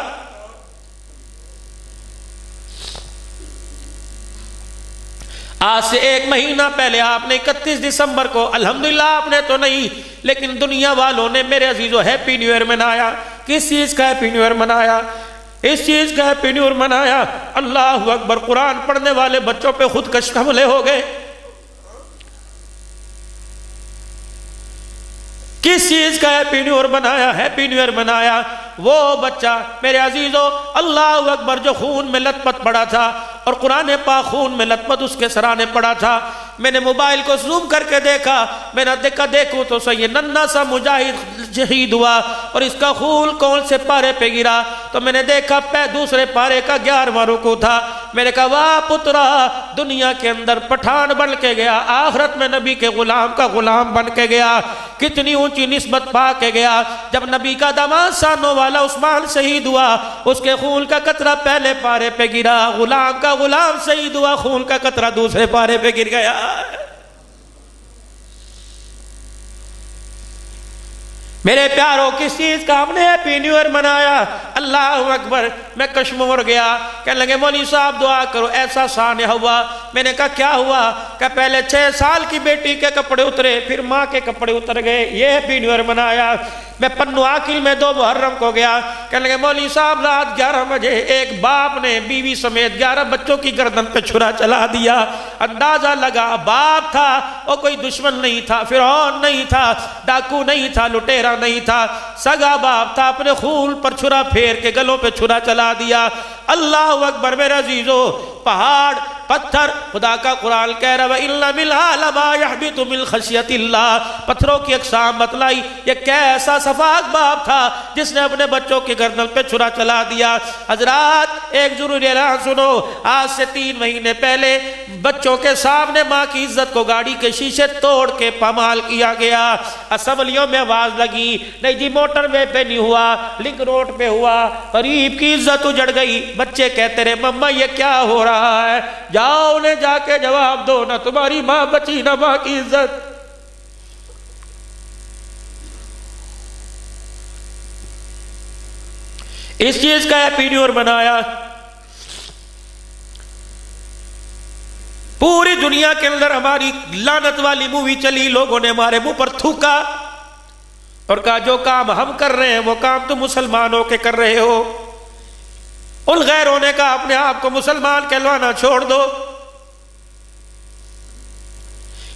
آج سے 1 مہینہ پہلے آپ نے 31 دسمبر کو الحمدللہ آپ نے تو نہیں لیکن دنیا والوں نے میرے عزیزو ہیپی نیو ایئر منایا. کس چیز کا ہیپی نیو ایئر منایا؟ اس چیز کا ہیپی نیو ایئر منایا اللہ اکبر قرآن پڑھنے والے بچوں پہ خودکش حملے ہو گئے. کس چیز کا ہیپی نیو ایئر بنایا؟ ہیپی نیو ایئر بنایا وہ بچہ میرے عزیزو اللہ اکبر جو خون میں لت پت پڑا تھا اور قرآن پاک خون میں لت پت اس کے سرانے پڑا تھا. میں نے موبائل کو زوم کر کے دیکھا, میں نے دیکھوں تو صحیح ننھا سا مجاہد شہید ہوا اور اس کا خون کون سے پارے پہ گرا تو میں نے دیکھا دوسرے پارے کا 11واں رکوع تھا. میں نے کہا واہ پترا دنیا کے اندر پٹھان بن کے گیا, آخرت میں نبی کے غلام کا غلام بن کے گیا, کتنی اونچی نسبت پا کے گیا. جب نبی کا داماد سانوں والا عثمان شہید ہوا اس کے خون کا قطرہ پہلے پارے پہ گرا, غلام کا غلام شہید ہوا خون کا قطرہ دوسرے پارے پہ گر گیا. میرے پیاروں کس چیز کا ہم نے ہیپی نیو ایئر منایا؟ اللہ اکبر. میں کشمور گیا, کہنے لگے مولوی صاحب دعا کرو ایسا سانحہ ہوا. میں نے کہا کیا ہوا؟ کہ پہلے 6 سال کی بیٹی کے کپڑے اترے پھر ماں کے کپڑے اتر گئے, یہ ہیپی نیو ایئر منایا. میں پنو عاقل میں 2 محرم کو گیا, کہنے لگے مولوی صاحب رات 11 بجے ایک باپ نے بیوی سمیت 11 بچوں کی گردن پہ چھرا چلا دیا. اندازہ لگا باپ تھا, وہ کوئی دشمن نہیں تھا, فرعون نہیں تھا, ڈاکو نہیں تھا, لٹیرا نہیں تھا, سگا باپ تھا, اپنے خون پر چھرا پھیر کے گلوں پہ چھرا چلا دیا. اللہ اکبر. میرے عزیزو پہاڑ پتھر، خدا کا قرآن کہہ رہا ہے وَإِنَّ مِنْهَا لَمَا يَحْبِطُ مِنْ خَشْيَةِ اللَّهِ، پتھروں کی اقسام بتلائی۔ یہ کیسا سفاک باپ تھا جس نے اپنے بچوں کے گردن پہ چھرا چلا دیا۔ حضرات ایک ضروری اعلان سنو، آج سے 3 مہینے پہلے بچوں کے سامنے ماں کی عزت کو گاڑی کے شیشے توڑ کے پامال کیا گیا۔ اسمبلیوں میں آواز لگی، نہیں جی موٹر وے پہ نہیں ہوا، لنک روڈ پہ ہوا، غریب کی عزت اجڑ گئی۔ بچے کہتے رہے مما یہ کیا ہو رہا ہے؟ جاؤ انہیں جا کے جواب دو، نہ تمہاری ماں بچی نہ ماں کی عزت۔ اس چیز کا اپینیور بنایا، پوری دنیا کے اندر ہماری لعنت والی مووی چلی، لوگوں نے ہمارے منہ پر تھوکا اور کہا جو کام ہم کر رہے ہیں وہ کام تم مسلمان ہو کے کر رہے ہو۔ ان غیروں نے کہا اپنے آپ کو مسلمان کہلوانا چھوڑ دو،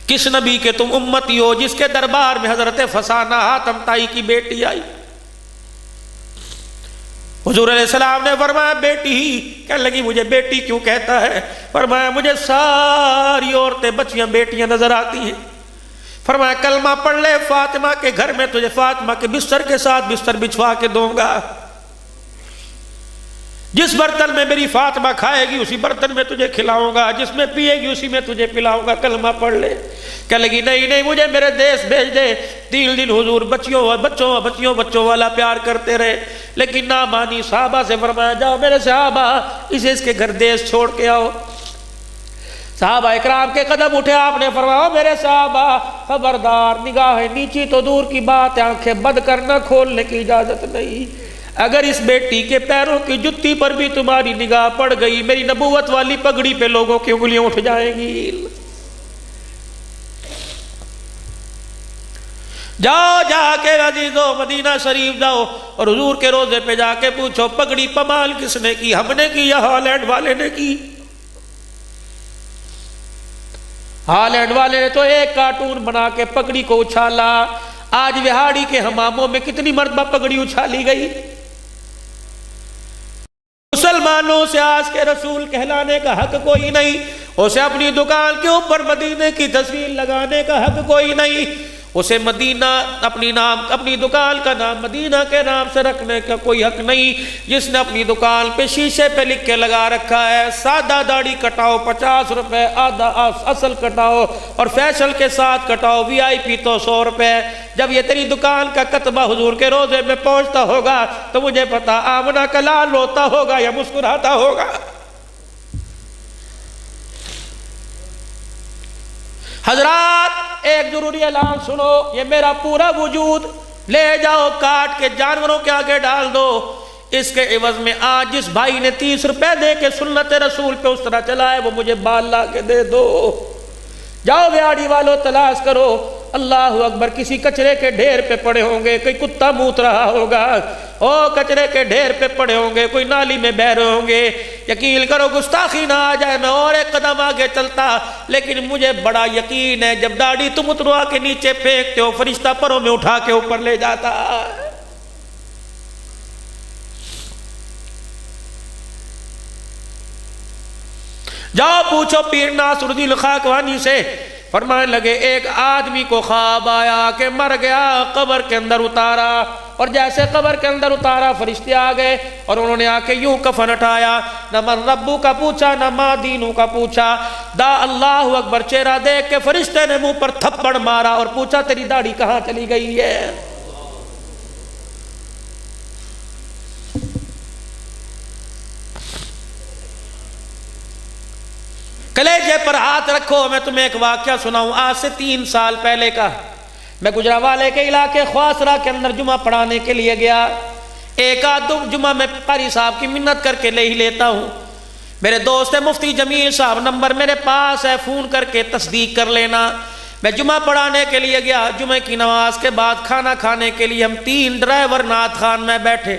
کس نبی کے تم امتی ہو جس کے دربار میں حضرت فسانہ حاتم طائی کی بیٹی آئی؟ حضور علیہ السلام نے فرمایا بیٹی ہی؟ کہنے لگی مجھے بیٹی کیوں کہتا ہے؟ فرمایا مجھے ساری عورتیں بچیاں بیٹیاں نظر آتی ہیں۔ فرمایا کلمہ پڑھ لے فاطمہ کے گھر میں تجھے فاطمہ کے بستر کے ساتھ بستر بچھوا کے دوں گا، جس برتن میں میری فاطمہ کھائے گی اسی برتن میں تجھے کھلاؤں گا، جس میں پیے گی اسی میں تجھے پلاؤں گا، کلمہ پڑھ لے۔ کہنے لگی نہیں مجھے میرے دیس بھیج دے۔ 3 دن حضور بچوں والا پیار کرتے رہے لیکن نہ مانی۔ صحابہ سے فرمایا جاؤ میرے صحابہ اسے اس کے گھر دیس چھوڑ کے آؤ۔ صحابہ اکرام کے قدم اٹھے، آپ نے فرمایا میرے صحابہ خبردار، نگاہ نیچی تو دور کی بات، آنکھیں بند کرنا کھولنے کی اجازت نہیں۔ اگر اس بیٹی کے پیروں کی جتی پر بھی تمہاری نگاہ پڑ گئی میری نبوت والی پگڑی پہ لوگوں کی انگلیاں اٹھ جائیں گی۔ جاؤ جا کے عزیزو مدینہ شریف جاؤ اور حضور کے روضے پہ جا کے پوچھو پگڑی پمال کس نے کی؟ ہم نے کی یا ہالینڈ والے نے کی؟ ہالینڈ والے نے تو ایک کارٹون بنا کے پگڑی کو اچھالا۔ آج وہاڑی کے حماموں میں کتنی مرتبہ پگڑی اچھالی گئی۔ مسلمانوں سے آج کے رسول کہلانے کا حق کوئی نہیں، اسے اپنی دکان کے اوپر مدینے کی تصویر لگانے کا حق کوئی نہیں، اسے مدینہ اپنی دکان کا نام مدینہ کے نام سے رکھنے کا کوئی حق نہیں۔ جس نے اپنی دکان پہ شیشے پہ لکھ کے لگا رکھا ہے سادہ داڑھی کٹاؤ 50 روپے، آدھا اصل کٹاؤ اور فیشل کے ساتھ کٹاؤ VIP تو 100 روپے، جب یہ تیری دکان کا کتبہ حضور کے روضے میں پہنچتا ہوگا تو مجھے پتا آمنہ کا لال روتا ہوگا یا مسکراتا ہوگا۔ حضرات ایک ضروری اعلان سنو، یہ میرا پورا وجود لے جاؤ کاٹ کے جانوروں کے آگے ڈال دو، اس کے عوض میں آج جس بھائی نے 30 روپے دے کے سنت رسول پہ اس طرح چلائے وہ مجھے بال لا کے دے دو۔ جاؤ بیاڑی والوں تلاش کرو، اللہ اکبر، کسی کچرے کے ڈھیر پہ پڑے ہوں گے، کوئی کتا موت رہا ہوگا، کچرے کے ڈھیر پہ پڑے ہوں گے، کوئی نالی میں بہ رہے ہوں گے۔ یقین کرو گستاخی نہ آ جائے میں اور ایک قدم آگے چلتا، لیکن مجھے بڑا یقین ہے جب داڑھی تم اتروا کے نیچے پھینکتے ہو فرشتہ پروں میں اٹھا کے اوپر لے جاتا۔ جاؤ پوچھو پیر ناصر الدین خاکوانی سے، فرمانے لگے ایک آدمی کو خواب آیا کہ مر گیا، قبر کے اندر اتارا، اور جیسے قبر کے اندر اتارا فرشتے آ گئے اور انہوں نے آ کے یوں کفن اٹھایا، نہ من ربو کا پوچھا نہ ما دینو کا پوچھا، دا اللہ اکبر چہرہ دیکھ کے فرشتے نے منہ پر تھپڑ مارا اور پوچھا تیری داڑھی کہاں چلی گئی ہے؟ کلیجے پر ہاتھ رکھو، میں تمہیں ایک واقعہ سناؤں آج سے 3 سال پہلے کا۔ میں گجرانوالے کے علاقے خواسرہ کے اندر جمعہ پڑھانے کے لیے گیا، ایک آدھ جمعہ میں قاری صاحب کی منت کر کے لے ہی لیتا ہوں۔ میرے دوست مفتی جمیل صاحب نمبر میرے پاس ہے، فون کر کے تصدیق کر لینا۔ میں جمعہ پڑھانے کے لیے گیا، جمعہ کی نماز کے بعد کھانا کھانے کے لیے ہم 3 ڈرائیور نعت خان میں بیٹھے،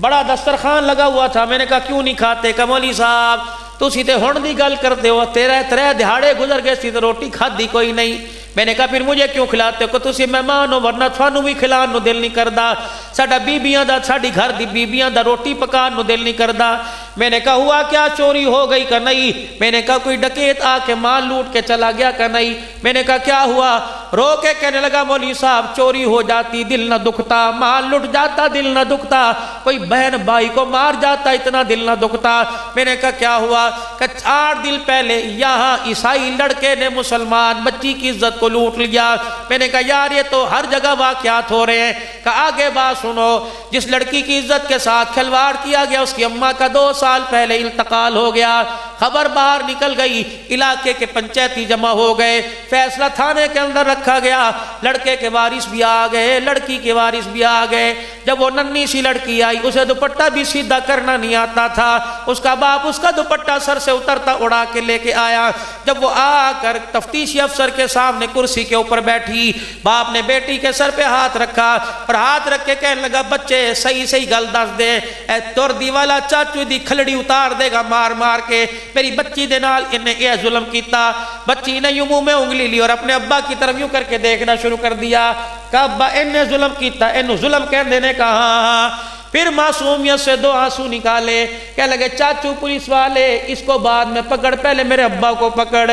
بڑا دسترخوان لگا ہوا تھا۔ میں نے کہا کیوں نہیں کھاتے؟ کہ مولوی صاحب تسی تے ہن دی گل کرتے ہو، تیرے دہاڑے گزر گئے سی تو روٹی کھادی کوئی نہیں۔ میں نے کہا پھر مجھے کیوں کھلاتے ہو؟ کہ تسی مہمان ہو ورنہ تھانوں بھی کھلان نو دل نہیں کردا، ساڈا بیبیاں دا ساڈی گھر دی بیبیاں دا روٹی پکان نو دل نہیں کردا۔ میں نے کہا ہوا کیا، چوری ہو گئی کہ نہیں؟ میں نے کہا کوئی ڈکیت آ کے مال لوٹ کے چلا گیا کہ نہیں؟ میں نے کہا کیا ہوا؟ رو کے کہنے لگا مولوی صاحب چوری ہو جاتی دل نہ دکھتا، مال لٹ جاتا دل نہ دکھتا، کوئی بہن بھائی کو مار جاتا اتنا دل نہ دکھتا۔ میں نے کہا کیا ہوا؟ کہ 4 دن پہلے یہاں عیسائی لڑکے نے مسلمان بچی کی عزت کو لوٹ لیا۔ میں نے کہا یار یہ تو ہر جگہ واقعات ہو رہے ہیں۔ کہ آگے بات سنو، جس لڑکی کی عزت کے ساتھ کھلواڑ کیا گیا اس کی اماں کا 2 سال پہلے انتقال ہو گیا۔ خبر باہر نکل گئی، علاقے کے پنچایتی جمع ہو گئے، فیصلہ تھانے کے اندر رکھا گیا، لڑکے کے وارث بھی آ گئے، لڑکی کے وارث بھی آ گئے۔ جب وہ ننھی سی لڑکی آئی، اسے دوپٹہ بھی سیدھا کرنا نہیں آتا تھا، اس کا باپ اس کا دوپٹہ سر سے اترتا اڑا کے لے کے آیا۔ جب وہ آ کر تفتیشی افسر کے سامنے کرسی کے اوپر بیٹھی، باپ نے بیٹی کے سر پہ ہاتھ رکھا اور ہاتھ رکھ کے کہنے لگا بچے صحیح صحیح گل دس دے، اے توردی والا چاچو دی کھلڑی اتار دے گا مار مار کے، میری بچی دے نال انہیں یہ ظلم کیتا۔ بچی نے یوں منہ میں انگلی لی اور اپنے ابا کی طرف یوں کر کے دیکھنا شروع کر دیا کہ ابا انہیں ظلم کیتا، انہوں ظلم کہنے نے کہا۔ پھر معصومیت سے 2 آنسو نکالے، کہنے لگے چاچو پولیس والے اس کو بعد میں پکڑ، پہلے میرے ابا کو پکڑ،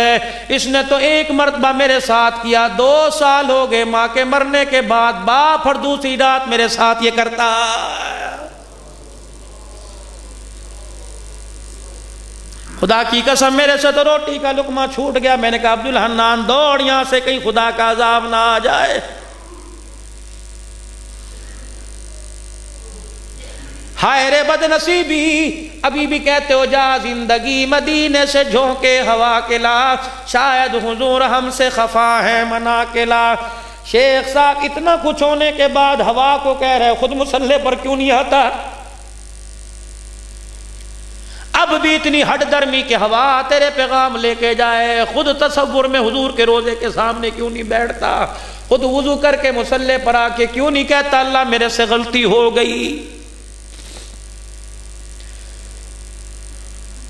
اس نے تو 1 مرتبہ میرے ساتھ کیا، 2 سال ہو گئے ماں کے مرنے کے بعد باپ اور دوسری رات میرے ساتھ یہ کرتا۔ خدا کی قسم میرے سے تو روٹی کا لقمہ چھوٹ گیا۔ میں نے کہا عبدالحنان دوڑ یہاں سے، کہیں خدا کا عذاب نہ آ جائے۔ ہائے رے بد نصیبی، ابھی بھی کہتے ہو جا زندگی مدینے سے جھونکے ہوا کے لا، شاید حضور ہم سے خفا ہے منا کے لا۔ شیخ صاحب اتنا کچھ ہونے کے بعد ہوا کو کہہ رہے خود مسلح پر کیوں نہیں آتا؟ اب بھی اتنی ہٹ درمی کہ ہوا تیرے پیغام لے کے جائے، خود تصور میں حضور کے روزے کے سامنے کیوں نہیں بیٹھتا؟ خود وضو کر کے مسلح پر آ کے کیوں نہیں کہتا اللہ میرے سے غلطی ہو گئی؟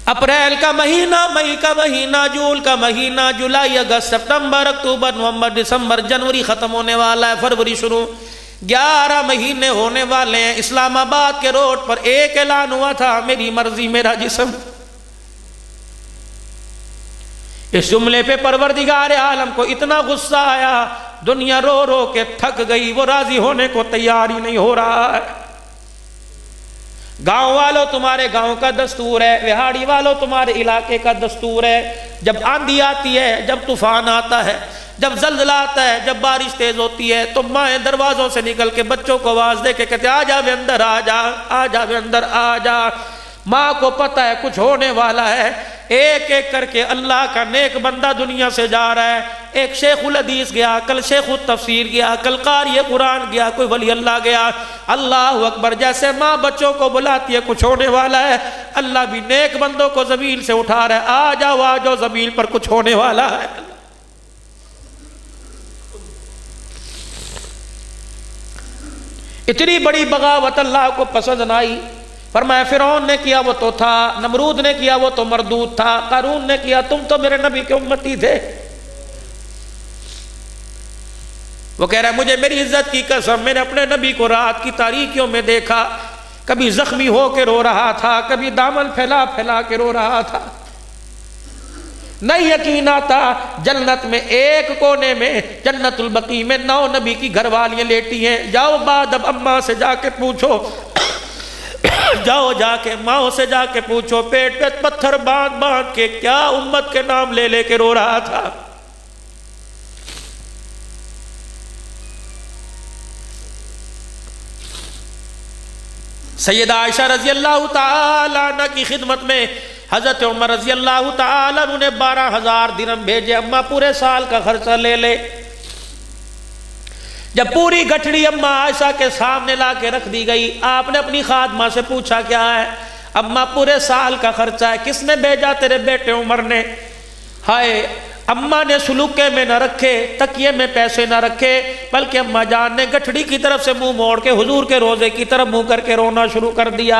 اپریل کا مہینہ، مئی کا مہینہ، جون کا مہینہ، جولائی، اگست، سپتمبر، اکتوبر، نومبر، دسمبر، جنوری ختم ہونے والا ہے، فروری شروع، 11 مہینے ہونے والے ہیں۔ اسلام آباد کے روڈ پر ایک اعلان ہوا تھا، میری مرضی میرا جسم۔ اس جملے پہ پروردگار عالم کو اتنا غصہ آیا، دنیا رو رو کے تھک گئی، وہ راضی ہونے کو تیار ہی نہیں ہو رہا ہے۔ گاؤں والوں تمہارے گاؤں کا دستور ہے، وہاڑی والوں تمہارے علاقے کا دستور ہے، جب آندھی آتی ہے، جب طوفان آتا ہے، جب زلزلہ آتا ہے، جب بارش تیز ہوتی ہے تو مائیں دروازوں سے نکل کے بچوں کو آواز دے کے کہتے آ جا بے اندر، آ جا، آ جا بے اندر، آ جا۔ ماں کو پتہ ہے کچھ ہونے والا ہے، ایک ایک کر کے اللہ کا نیک بندہ دنیا سے جا رہا ہے۔ ایک شیخ الحدیث گیا، کل شیخ التفسیر گیا، کل قاری قرآن گیا، کوئی ولی اللہ گیا۔ اللہ اکبر، جیسے ماں بچوں کو بلاتی ہے کچھ ہونے والا ہے، اللہ بھی نیک بندوں کو زمین سے اٹھا رہا ہے، آ جاؤ آ جاؤ زمین پر کچھ ہونے والا ہے۔ اتنی بڑی بغاوت اللہ کو پسند نہ آئی، فرمایا فرعون نے کیا وہ تو تھا، نمرود نے کیا وہ تو مردود تھا، قارون نے کیا، تم تو میرے نبی کے امتی تھے۔ وہ کہہ رہا ہے مجھے میری عزت کی قسم، میں نے اپنے نبی کو رات کی تاریکیوں میں دیکھا، کبھی زخمی ہو کے رو رہا تھا، کبھی دامن پھیلا پھیلا کے رو رہا تھا۔ نہیں یقین آتا، جنت میں ایک کونے میں جنت البقیع میں 9 نبی کی گھر والیاں لیٹی ہیں۔ جاؤ بعد اب اماں سے جا کے پوچھو، جاؤ جا کے ماں سے جا کے پوچھو، پیٹ پہ پتھر باندھ باندھ کے کیا امت کے نام لے لے کے رو رہا تھا۔ سیدہ عائشہ رضی اللہ تعالیٰ عنہ کی خدمت میں حضرت عمر رضی اللہ تعالیٰ عنہ نے 12,000 درہم بھیجے، اماں پورے سال کا خرچہ لے لے۔ جب پوری گٹھڑی اماں عائشہ کے سامنے لا کے رکھ دی گئی، آپ نے اپنی خادمہ سے پوچھا کیا ہے؟ اماں پورے سال کا خرچہ ہے، کس نے بھیجا؟ تیرے بیٹے عمر نے۔ ہائے، اماں نے سلوکے میں نہ رکھے، تکیے میں پیسے نہ رکھے، بلکہ اماں جان نے گٹھڑی کی طرف سے منہ موڑ کے حضور کے روزے کی طرف منہ کر کے رونا شروع کر دیا۔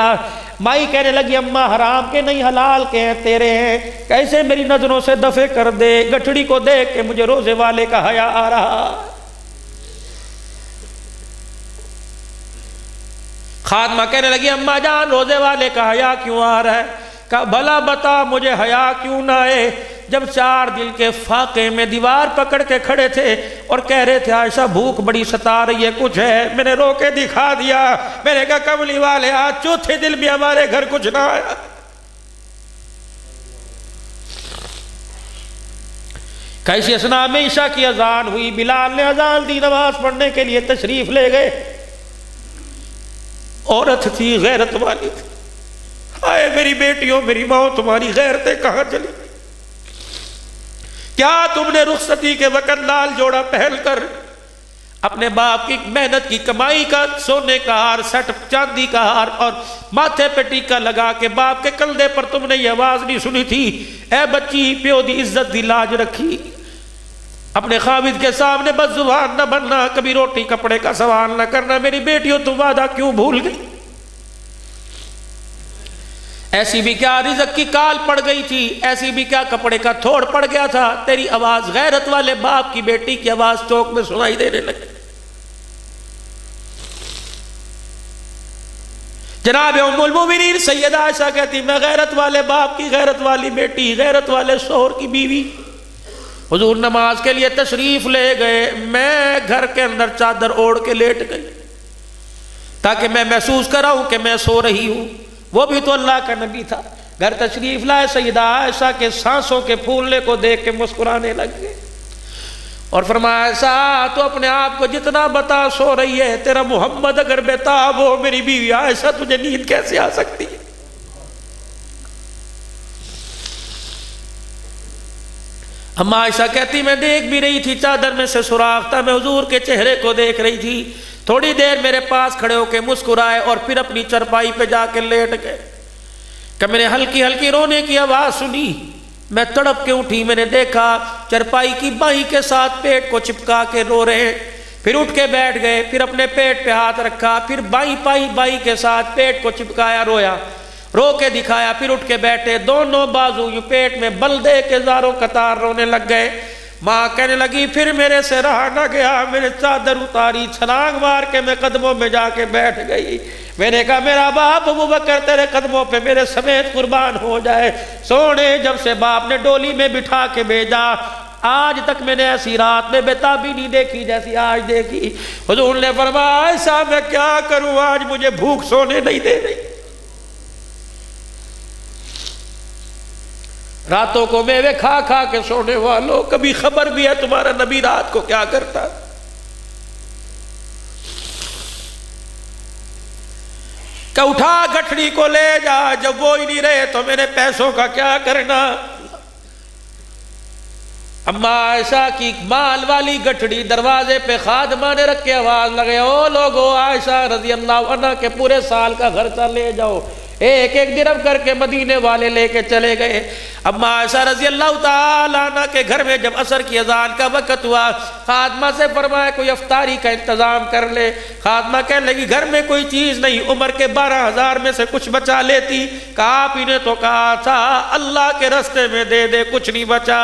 مائی کہنے لگی اماں حرام کے نہیں حلال کے ہیں تیرے ہیں، کیسے میری نظروں سے دفع کر دے، گٹھڑی کو دیکھ کے مجھے روزے والے کا حیا آ رہا۔ خادمہ کہنے لگی اماں جان روزے والے کا حیا کیوں آ رہا ہے؟ کہا بھلا بتا مجھے حیا کیوں نہ آئے جب 4 دل کے فاقے میں دیوار پکڑ کے کھڑے تھے اور کہہ رہے تھے عائشہ بھوک بڑی ستا رہی ہے کچھ ہے، میں نے رو کے دکھا دیا، میں نے کہا کملی والے آج 4تھے دل بھی ہمارے گھر کچھ نہ آیا۔ کیسی اسنا میں عشاء کی اذان ہوئی، بلال نے اذان دی، نماز پڑھنے کے لیے تشریف لے گئے۔ عورت تھی، غیرت والی تھی، آئے میری بیٹیوں میری ماں تمہاری غیرتیں کہاں چلی؟ کیا تم نے رخصتی کے وقت لال جوڑا پہن کر اپنے باپ کی محنت کی کمائی کا سونے کا ہار، سٹ چاندی کا ہار اور ماتھے پہ ٹیکا لگا کے باپ کے کندھے پر تم نے یہ آواز نہیں سنی تھی اے بچی پیو دی عزت دی لاج رکھی، اپنے خاوند کے سامنے بد زبان نہ بننا، کبھی روٹی کپڑے کا سوال نہ کرنا، میری بیٹیوں تم وعدہ کیوں بھول گئی؟ ایسی بھی کیا رزق کی کال پڑ گئی تھی، ایسی بھی کیا کپڑے کا تھوڑ پڑ گیا تھا، تیری آواز غیرت والے باپ کی بیٹی کی آواز چوک میں سنائی دینے لگی۔ جناب ام المومنین سیدہ عائشہ کہتی میں غیرت والے باپ کی غیرت والی بیٹی، غیرت والے شوہر کی بیوی، حضور نماز کے لیے تشریف لے گئے، میں گھر کے اندر چادر اوڑھ کے لیٹ گئی تاکہ میں محسوس کراؤں کہ میں سو رہی ہوں۔ وہ بھی تو اللہ کا نبی تھا، گھر تشریف لائے، سیدہ عائشہ کے سانسوں کے پھولنے کو دیکھ کے مسکرانے لگ گئے اور فرمایا عائشہ تو اپنے آپ کو جتنا بتا سو رہی ہے، تیرا محمد اگر بیتاب ہو میری بیوی عائشہ تجھے نیند کیسے آ سکتی ہے؟ اما عائشہ کہتی میں دیکھ بھی رہی تھی، چادر میں سے سوراخ تھا، میں حضور کے چہرے کو دیکھ رہی تھی، تھوڑی دیر میرے پاس کھڑے ہو کے مسکرائے اور پھر اپنی چرپائی پہ جا کے لیٹ گئے کہ میں نے ہلکی ہلکی رونے کی آواز سنی، میں تڑپ کے اٹھی، میں نے دیکھا چرپائی کی بائیں کے ساتھ پیٹ کو چپکا کے رو رہے ہیں، پھر اٹھ کے بیٹھ گئے، پھر اپنے پیٹ پہ ہاتھ رکھا، پھر بائیں کے ساتھ پیٹ کو چپکایا، رویا، رو کے دکھایا، پھر اٹھ کے بیٹھے، دونوں بازو یوں پیٹ میں بل دے کے زاروں قطار رونے لگ گئے۔ ماں کہنے لگی پھر میرے سے رہا نہ گیا، میں نے چادر اتاری، چھلانگ مار کے میں قدموں میں جا کے بیٹھ گئی، میں نے کہا میرا باپ ابو بکر تیرے قدموں پہ میرے سمیت قربان ہو جائے، سونے جب سے باپ نے ڈولی میں بٹھا کے بھیجا آج تک میں نے ایسی رات میں بیتابی نہیں دیکھی جیسی آج دیکھی۔ حضور نے فرمایا ایسا میں کیا کروں، آج مجھے بھوک سونے نہیں دے رہی، راتوں کو میوے کھا کھا کے سونے والوں، کبھی خبر بھی ہے تمہارا نبی رات کو کیا کرتا؟ کہ اٹھا گٹھڑی کو لے جا، جب وہ ہی نہیں رہے تو میرے پیسوں کا کیا کرنا؟ اما عائشہ کی مال والی گٹھڑی دروازے پہ خادمہ نے رکھ کے آواز لگے او لوگو عائشہ رضی اللہ عنہ کے پورے سال کا خرچہ لے جاؤ، ایک ایک درہم کر کے مدینے والے لے کے چلے گئے۔ اما عائشہ رضی اللہ تعالیٰ عنہ کے گھر میں جب عصر کی اذان کا وقت ہوا، خادمہ سے فرمایا کوئی افطاری کا انتظام کر لے۔ خادمہ کہنے لگی گھر میں کوئی چیز نہیں، عمر کے 12,000 میں سے کچھ بچا لیتی۔ کہا آپ ہی نے تو کہا تھا اللہ کے راستے میں دے دے، کچھ نہیں بچا۔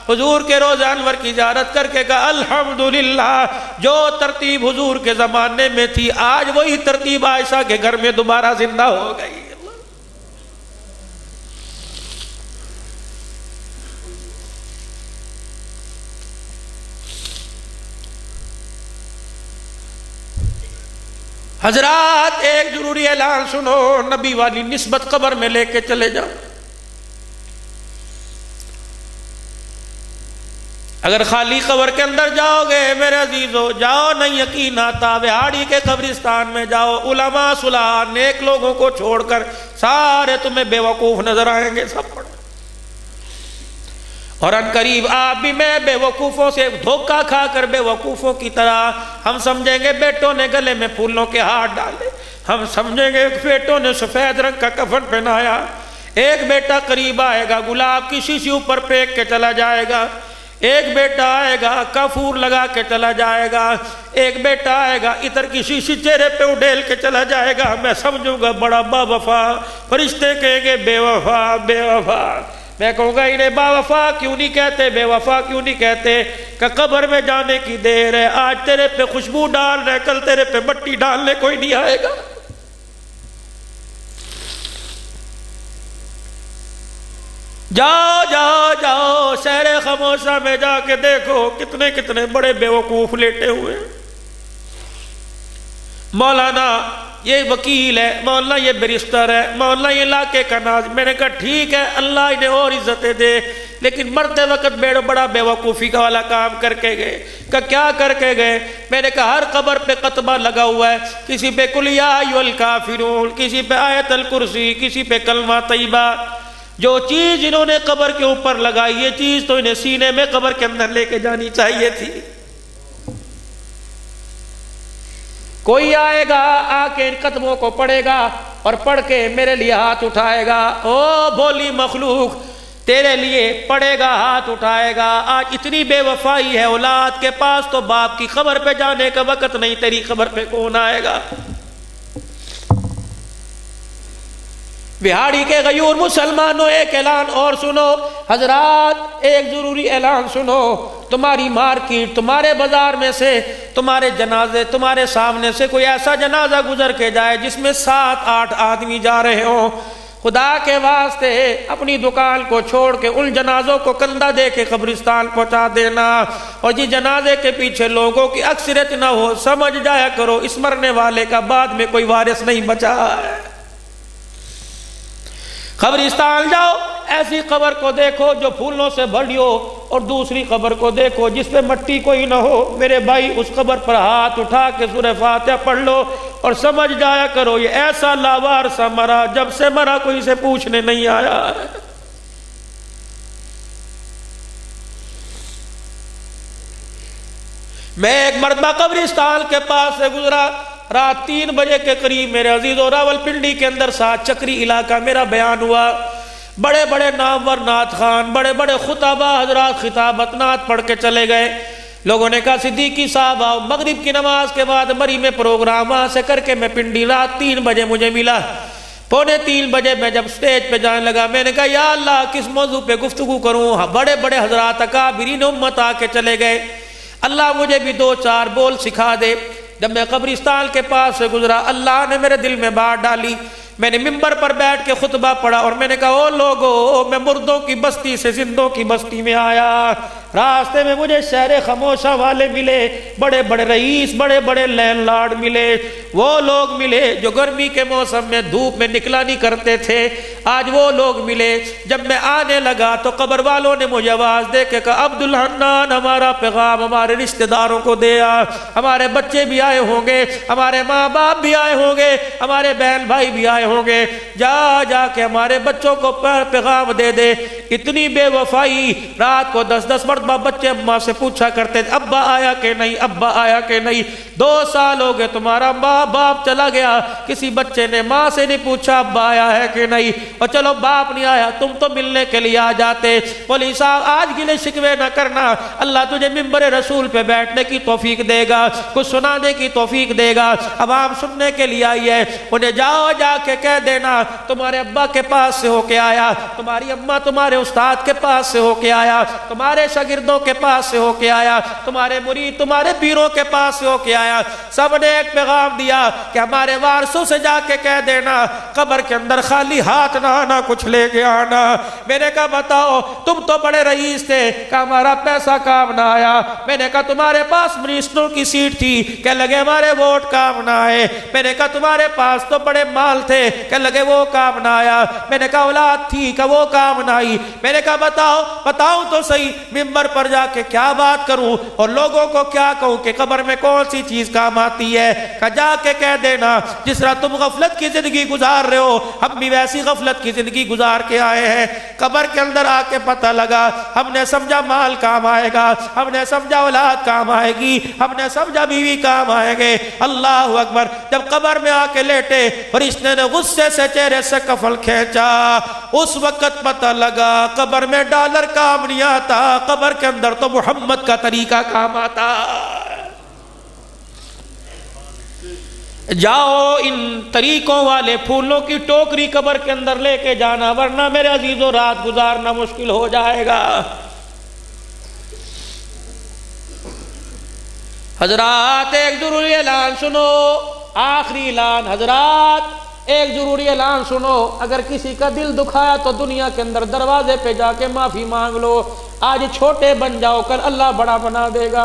حضور کے روضہ انور کی زیارت کر کے کہا الحمدللہ، جو ترتیب حضور کے زمانے میں تھی آج وہی ترتیب عائشہ کے گھر میں دوبارہ زندہ ہو گئی۔ حضرات ایک ضروری اعلان سنو، نبی والی نسبت قبر میں لے کے چلے جاؤ۔ اگر خالی قبر کے اندر جاؤ گے میرے عزیزو، جاؤ نہیں یقین آتا، وہاڑی کے قبرستان میں جاؤ، علماء صلاح نیک لوگوں کو چھوڑ کر سارے تمہیں بے وقوف نظر آئیں گے سب پڑھ، اور ان قریب آپ بھی میں بے وقوفوں سے دھوکہ کھا کر بے وقوفوں کی طرح ہم سمجھیں گے بیٹوں نے گلے میں پھولوں کے ہاتھ ڈالے، ہم سمجھیں گے بیٹوں نے سفید رنگ کا کفن پہنایا، ایک بیٹا قریب آئے گا گلاب کی شیشی اوپر پھینک کے چلا جائے گا، ایک بیٹا آئے گا کافور لگا کے چلا جائے گا، ایک بیٹا آئے گا عطر کی شیشی چہرے پہ اڈیل کے چلا جائے گا، میں سمجھوں گا بڑا با وفا، فرشتے کہیں گے بے وفا بے وفا، میں کہوں گا انہیں با وفا کیوں نہیں کہتے، بے وفا کیوں نہیں کہتے، کہ قبر میں جانے کی دیر ہے، آج تیرے پہ خوشبو ڈال رہے، کل تیرے پہ مٹی ڈالنے کوئی نہیں آئے گا۔ جاؤ جاؤ جاؤ شہر خموشہ میں جا کے دیکھو کتنے کتنے بڑے بیوقوف لیٹے ہوئے ہیں۔ مولانا یہ وکیل ہے، مولانا یہ بیرسٹر ہے، مولانا یہ علاقے کا ناظم۔ میں نے کہا ٹھیک ہے، اللہ انہیں اور عزتیں دے، لیکن مرتے وقت بڑا بیوقوفی کا والا کام کر کے گئے۔ کہ کیا کر کے گئے؟ میں نے کہا ہر قبر پہ قطبہ لگا ہوا ہے، کسی پہ قل یا ایھا الکافرون، کسی پہ آیت الکرسی، کسی پہ کلمہ طیبہ۔ جو چیز انہوں نے قبر کے اوپر لگائی، یہ چیز تو انہیں سینے میں قبر کے اندر لے کے جانی چاہیے تھی۔ کوئی آئے گا، آ کے ان قدموں کو پڑھے گا اور پڑھ کے میرے لیے ہاتھ اٹھائے گا۔ او بولی مخلوق، تیرے لیے پڑھے گا، ہاتھ اٹھائے گا۔ آج اتنی بے وفائی ہے اولاد کے پاس تو باپ کی قبر پہ جانے کا وقت نہیں، تیری قبر پہ کون آئے گا؟ بہاڑی کے غیور مسلمانوں ایک اعلان اور سنو حضرات، ایک ضروری اعلان سنو۔ تمہاری مارکیٹ، تمہارے بازار میں سے، تمہارے جنازے، تمہارے سامنے سے کوئی ایسا جنازہ گزر کے جائے جس میں 7-8 آدمی جا رہے ہوں، خدا کے واسطے اپنی دکان کو چھوڑ کے ان جنازوں کو کندھا دے کے قبرستان پہنچا دینا، اور جی جنازے کے پیچھے لوگوں کی اکثریت نہ ہو، سمجھ جایا کرو اس مرنے والے کا بعد میں کوئی وارث نہیں بچا ہے۔ قبرستان جاؤ، ایسی قبر کو دیکھو جو پھولوں سے بھری ہو، اور دوسری قبر کو دیکھو جس پہ مٹی کوئی نہ ہو۔ میرے بھائی اس قبر پر ہاتھ اٹھا کے سورہ فاتحہ پڑھ لو اور سمجھ جایا کرو یہ ایسا لاوار سا مرا جب سے مرا کوئی سے پوچھنے نہیں آیا ہے۔ میں ایک مرتبہ قبرستان کے پاس سے گزرا، رات 3 بجے کے قریب میرے عزیزوں، راولپنڈی کے اندر 7 چکری علاقہ میرا بیان ہوا۔ بڑے بڑے نامور نعت خان، بڑے بڑے خطبہ حضرات خطابت نعت پڑھ کے چلے گئے۔ لوگوں نے کہا صدیقی صاحب آؤ، مغرب کی نماز کے بعد مری میں پروگرام، وہاں سے کر کے میں پنڈی رات 3 بجے مجھے ملا۔ 2:45 بجے میں جب سٹیج پہ جانے لگا، میں نے کہا یا اللہ کس موضوع پہ گفتگو کروں؟ بڑے بڑے حضرات اکابرین امت آ کے چلے گئے، اللہ مجھے بھی 2-4 بول سکھا دے۔ جب میں قبرستان کے پاس سے گزرا، اللہ نے میرے دل میں بات ڈالی۔ میں نے ممبر پر بیٹھ کے خطبہ پڑھا اور میں نے کہا او لوگو، میں مردوں کی بستی سے زندوں کی بستی میں آیا۔ راستے میں مجھے شہر خموشہ والے ملے، بڑے بڑے رئیس، بڑے بڑے لینڈ لارڈ ملے، وہ لوگ ملے جو گرمی کے موسم میں دھوپ میں نکلا نہیں کرتے تھے، آج وہ لوگ ملے۔ جب میں آنے لگا تو قبر والوں نے مجھے آواز دے کے کہا عبدالحنان ہمارا پیغام ہمارے رشتہ داروں کو دے آ، ہمارے بچے بھی آئے ہوں گے، ہمارے ماں باپ بھی آئے ہوں گے، ہمارے بہن بھائی بھی آئے ہوں گے، جا کے ہمارے بچوں کو پیغام دے دے۔ اتنی بے وفائی، رات کو 10-10 مرتبہ بچے اماں سے پوچھا کرتے تھے ابا آیا کہ نہیں، ابا آیا کہ نہیں۔ 2 سال ہو گئے تمہارا ماں باپ چلا گیا، کسی بچے نے ماں سے نہیں پوچھا ابا آیا ہے کہ نہیں، اور چلو باپ نہیں آیا تم تو ملنے کے لیے آ جاتے۔ بولی صاحب آج گلے شکوے نہ کرنا، اللہ تجھے ممبر رسول پہ بیٹھنے کی توفیق دے گا، کچھ سنانے کی توفیق دے گا۔ عوام سننے کے لیے آئی ہے، انہیں جا کے کہہ دینا تمہارے ابا کے پاس سے ہو کے آیا، تمہاری اماں تمہارے استاد کے پاس سے ہو کے آیا، تمہارے شاگردوں کے پاس سے ہو کے آیا، تمہارے مرید تمہارے پیروں کے پاس سے ہو کے آیا۔ سب نے ایک پیغام دیا کہ ہمارے وارثوں سے جا کے کہہ دینا قبر کے اندر خالی ہاتھ نہ آنا، کچھ لے کے آنا۔ میں نے کہا بتاؤ تم تو بڑے رئیس تھے کہ ہمارا پیسہ کام نہ آیا، میں نے کہا تمہارے پاس منسٹروں کی سیٹ تھی کہ لگے ہمارے ووٹ کام نہ آئے، میں نے کہا تمہارے پاس تو بڑے مال تھے کہ لگے وہ کام نہ آیا، میں نے کہا اولاد تھی کہ وہ کام نہ آئی۔ میں نے کہا بتاؤ تو صحیح ممبر پر جا کے کیا بات کروں اور لوگوں کو کیا کہوں کہ قبر میں کون سی چیز کام آتی ہے؟ کہ جا کے کہہ دینا جس طرح تم غفلت کی زندگی گزار رہے ہو ہم بھی ویسی غفلت کی زندگی گزار کے آئے ہیں۔ قبر کے اندر آ کے پتہ لگا، ہم نے سمجھا مال کام آئے گا، ہم نے سمجھا اولاد کام آئے گی، ہم نے سمجھا بیوی کام آئے گے۔ اللہ اکبر، جب قبر میں آ کے لیٹے فرشتے نے غصے سے چہرے سے کفن کھینچا، اس وقت پتہ لگا قبر میں ڈالر کام نہیں آتا، قبر کے اندر تو محمد کا طریقہ کام آتا۔ جاؤ ان طریقوں والے پھولوں کی ٹوکری قبر کے اندر لے کے جانا، ورنہ میرے عزیزوں رات گزارنا مشکل ہو جائے گا۔ حضرات ایک ضروری اعلان سنو، آخری اعلان۔ حضرات ایک ضروری اعلان سنو، اگر کسی کا دل دکھایا تو دنیا کے اندر دروازے پہ جا کے معافی مانگ لو۔ آج چھوٹے بن جاؤ، کل اللہ بڑا بنا دے گا۔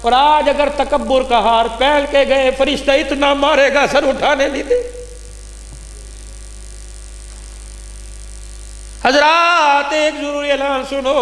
اور آج اگر تکبر کا ہار پہن کے گئے، فرشتہ اتنا مارے گا سر اٹھانے نہیں دے۔ حضرات ایک ضروری اعلان سنو،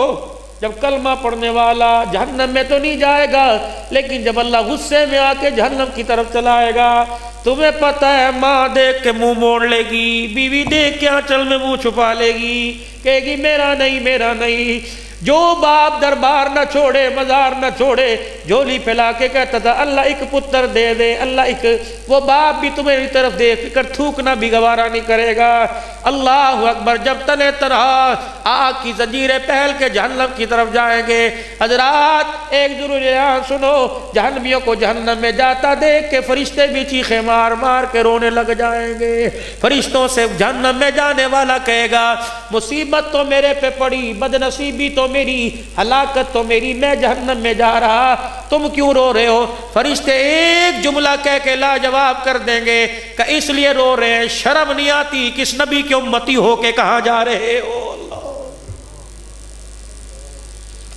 جب کلمہ پڑھنے والا جہنم میں تو نہیں جائے گا، لیکن جب اللہ غصے میں آ کے جہنم کی طرف چلائے گا، تمہیں پتہ ہے ماں دیکھ کے منہ موڑ لے گی، بیوی دیکھ کے آنچل میں منہ چھپا لے گی، کہے گی میرا نہیں میرا نہیں۔ جو باپ دربار نہ چھوڑے، مزار نہ چھوڑے، جھولی پھیلا کے کہتا تھا اللہ ایک پتر دے دے، اللہ ایک، وہ باپ بھی تمہاری طرف دیکھ کر تھوکنا بھی گوارا نہیں کرے گا۔ اللہ اکبر، جب تنے طرح آگ کی زنجیریں پہل کے جہنم کی طرف جائیں گے۔ حضرات ایک ضروری اعلان سنو، جہنمیوں کو جہنم میں جاتا دیکھ کے فرشتے بھی چیخیں مار مار کے رونے لگ جائیں گے۔ فرشتوں سے جہنم میں جانے والا کہے گا مصیبت تو میرے پہ پڑی، بدنصیبی تو میری، ہلاکت تو میری، میں جہنم میں جا رہا، تم کیوں رو رہے ہو؟ فرشتے ایک جملہ کہہ کے لاجواب کر دیں گے کہ اس لیے رو رہے ہیں، شرم نہیں آتی، کس نبی کی امتی ہو کے کہاں جا رہے ہو؟ اللہ،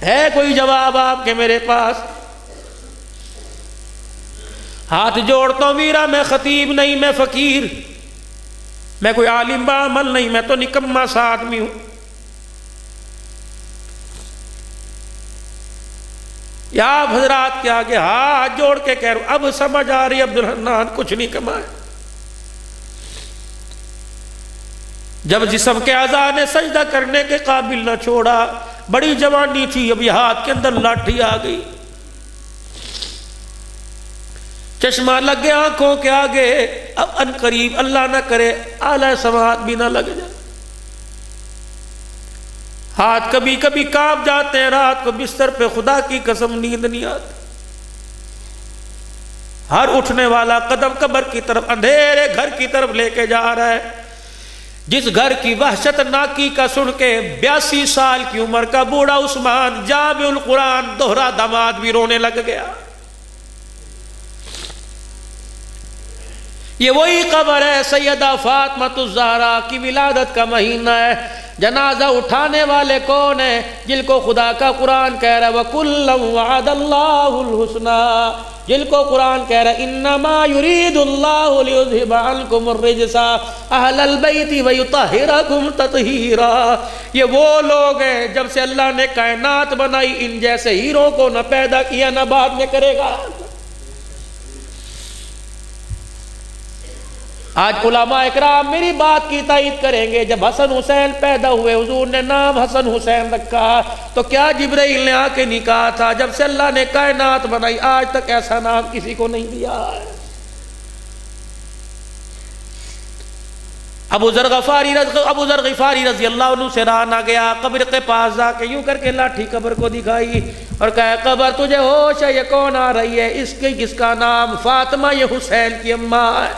ہے کوئی جواب آپ کے میرے پاس؟ ہاتھ جوڑتا ہوں ویرا، میں خطیب نہیں، میں فقیر، میں کوئی عالم بعمل نہیں، میں تو نکما سا آدمی ہوں۔ یا آپ حضرات کے آگے ہاتھ جوڑ کے کہہ رہا ہوں، اب سمجھ آ رہی عبد الحنان کچھ نہیں کمائے۔ جب جسم کے اعضاء نے سجدہ کرنے کے قابل نہ چھوڑا، بڑی جوانی تھی، ابھی ہاتھ کے اندر لاٹھی آ گئی، چشمہ لگ گیا آنکھوں کے آگے، اب ان قریب اللہ نہ کرے اعلی سماعت بھی نہ لگ جائے۔ ہاتھ کبھی کبھی کانپ جاتے ہیں، رات کو بستر پہ خدا کی قسم نیند نہیں آتی۔ ہر اٹھنے والا قدم قبر کی طرف، اندھیرے گھر کی طرف لے کے جا رہا ہے۔ جس گھر کی وحشت ناکی کا سن کے 82 سال کی عمر کا بوڑھا عثمان جامع القرآن دوہرا داماد بھی رونے لگ گیا۔ یہ وہی قبر ہے، سیدہ فاطمہ الزہرا کی ولادت کا مہینہ ہے۔ جنازہ اٹھانے والے کون ہیں؟ جن کو خدا کا قرآن کہہ رہا ہے وَكُلًّا وَعَدَ اللَّهُ الْحُسْنَى، جن کو قرآن کہہ رہا ہے اِنَّمَا يُرِيدُ اللَّهُ لِيُذْهِبَ عَنْكُمُ الرِّجْسَ أَهْلَ الْبَيْتِ وَيُطَهِّرَكُمْ تَطْهِيرًا۔ یہ وہ لوگ ہیں جب سے اللہ نے کائنات بنائی، ان جیسے ہیروں کو نہ پیدا کیا نہ بعد میں کرے گا۔ آج علماء اکرام میری بات کی تائید کریں گے، جب حسن حسین پیدا ہوئے حضور نے نام حسن حسین رکھا، تو کیا جبرائیل نے آ کے نہیں کہا تھا جب سے اللہ نے کائنات بنائی آج تک ایسا نام کسی کو نہیں دیا ہے؟ ابو ذر غفاری رضی اللہ عنہ سے رہا نہ گیا، قبر کے پاس جا کے یوں کر کے لاٹھی قبر کو دکھائی اور کہا قبر تجھے ہوش ہے؟ یہ کون آ رہی ہے؟ اس کا نام فاطمہ، یہ حسین کی اماں ہے۔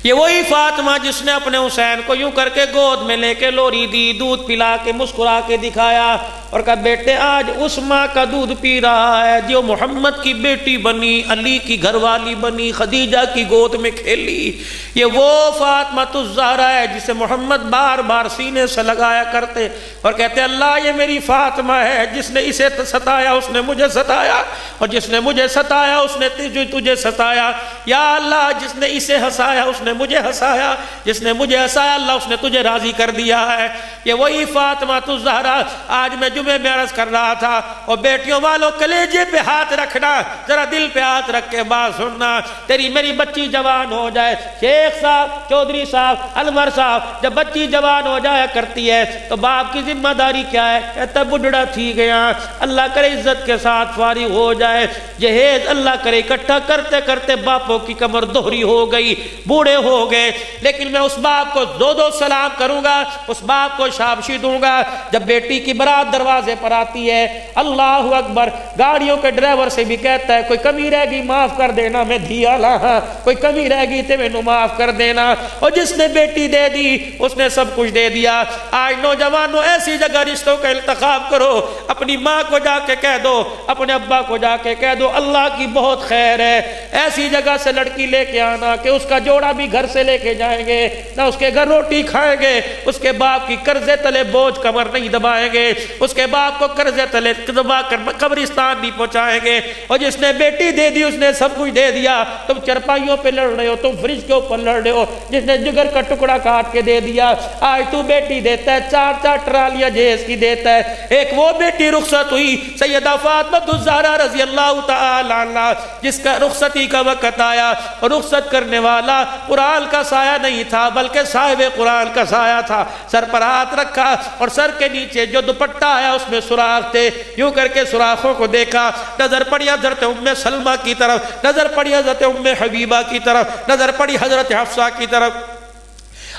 یہ وہی فاطمہ جس نے اپنے حسین کو یوں کر کے گود میں لے کے لوری دی، دودھ پلا کے مسکرا کے دکھایا اور کہا بیٹے آج اس ماں کا دودھ پی رہا ہے جو محمد کی بیٹی بنی، علی کی گھر والی بنی، خدیجہ کی گود میں کھیلی۔ یہ وہ فاطمہ الزہرا ہے جسے محمد بار بار سینے سے لگایا کرتے اور کہتے اللہ یہ میری فاطمہ ہے، جس نے اسے ستایا اس نے مجھے ستایا، اور جس نے مجھے ستایا اس نے تجھے ستایا۔ یا اللہ جس نے اسے ہنسایا اس نے مجھے ہنسایا، جس نے مجھے ہنسایا اللہ اس نے تجھے راضی کر دیا ہے۔ یہ وہی فاطمہ الزہرا۔ آج میں جمعے میں عرض کر رہا تھا، اور بیٹیوں والوں کلیجے پہ ہاتھ رکھنا، ذرا دل پہ ہاتھ رکھ کے بات سننا۔ تیری میری بچی جوان ہو جائے، شیخ صاحب، چودھری صاحب، انور صاحب، جب بچی جوان ہو جایا کرتی ہے تو باپ کی ذمہ داری کیا ہے؟ کہتا بڈھڑا تھی گیا، اللہ کرے عزت کے ساتھ فارغ ہو جائے، جہیز اللہ کرے اکٹھا کرتے کرتے باپوں کی کمر دوہری ہو گئی، بوڑھے ہو گئے، لیکن میں اس باپ کو دو سلام کروں گا، اس باپ کو شاباشی دوں گا۔ جب بیٹی کی برات دروازے دروازے پر آتی ہے، اللہ اکبر، گاڑیوں کے ڈرائیور سے بھی کہتا ہے کوئی کمی رہ گئی معاف کر دینا، میں دھیا لاہاں، کوئی کمی رہ گئی تے مینوں معاف کر دینا۔ اور جس نے بیٹی دے دی اس نے سب کچھ دے دیا۔ آج نوجوانوں ایسی جگہ رشتوں کا انتخاب کرو، اپنی ماں کو جا کے کہہ دو، اپنے ابا کو جا کے کہہ دو اللہ کی بہت خیر ہے، ایسی جگہ سے لڑکی لے کے آنا کہ اس کا جوڑا بھی گھر سے لے کے جائیں گے، نہ اس کے گھر روٹی کھائیں گے، اس کے باپ کی قرضے تلے بوجھ کمر نہیں دبائیں گے، اس کے باپ کو قرضے تلے دبا کر قبرستان نہیں پہنچائیں گے۔ اور جس نے بیٹی دے دی اس نے سب کچھ دے دیا، تم چرپائیوں پہ لڑ رہے ہو، تم فریج کے اوپر لڑ رہے ہو، جس نے جگر کا ٹکڑا کاٹ کے دے دیا، آج تو بیٹی دیتا ہے، 4 ٹرالیاں جہیز کی دیتا ہے۔ ایک وہ بیٹی رخصت ہوئی سیدہ فاطمہ الزہرا رضی اللہ تعالی عنہا، جس کا رخصتی کا وقت آیا، اور رخصت کرنے والا قرآن کا سایہ نہیں تھا بلکہ صاحب قرآن کا سایہ تھا۔ سر پر ہاتھ رکھا اور سر کے نیچے جو دوپٹہ آیا اس میں سوراخ تھے، یوں کر کے سوراخوں کو دیکھا، نظر پڑی حضرت ام سلمہ کی طرف، نظر پڑی حضرت ام حبیبہ کی طرف، نظر پڑی حضرت حفصہ کی طرف،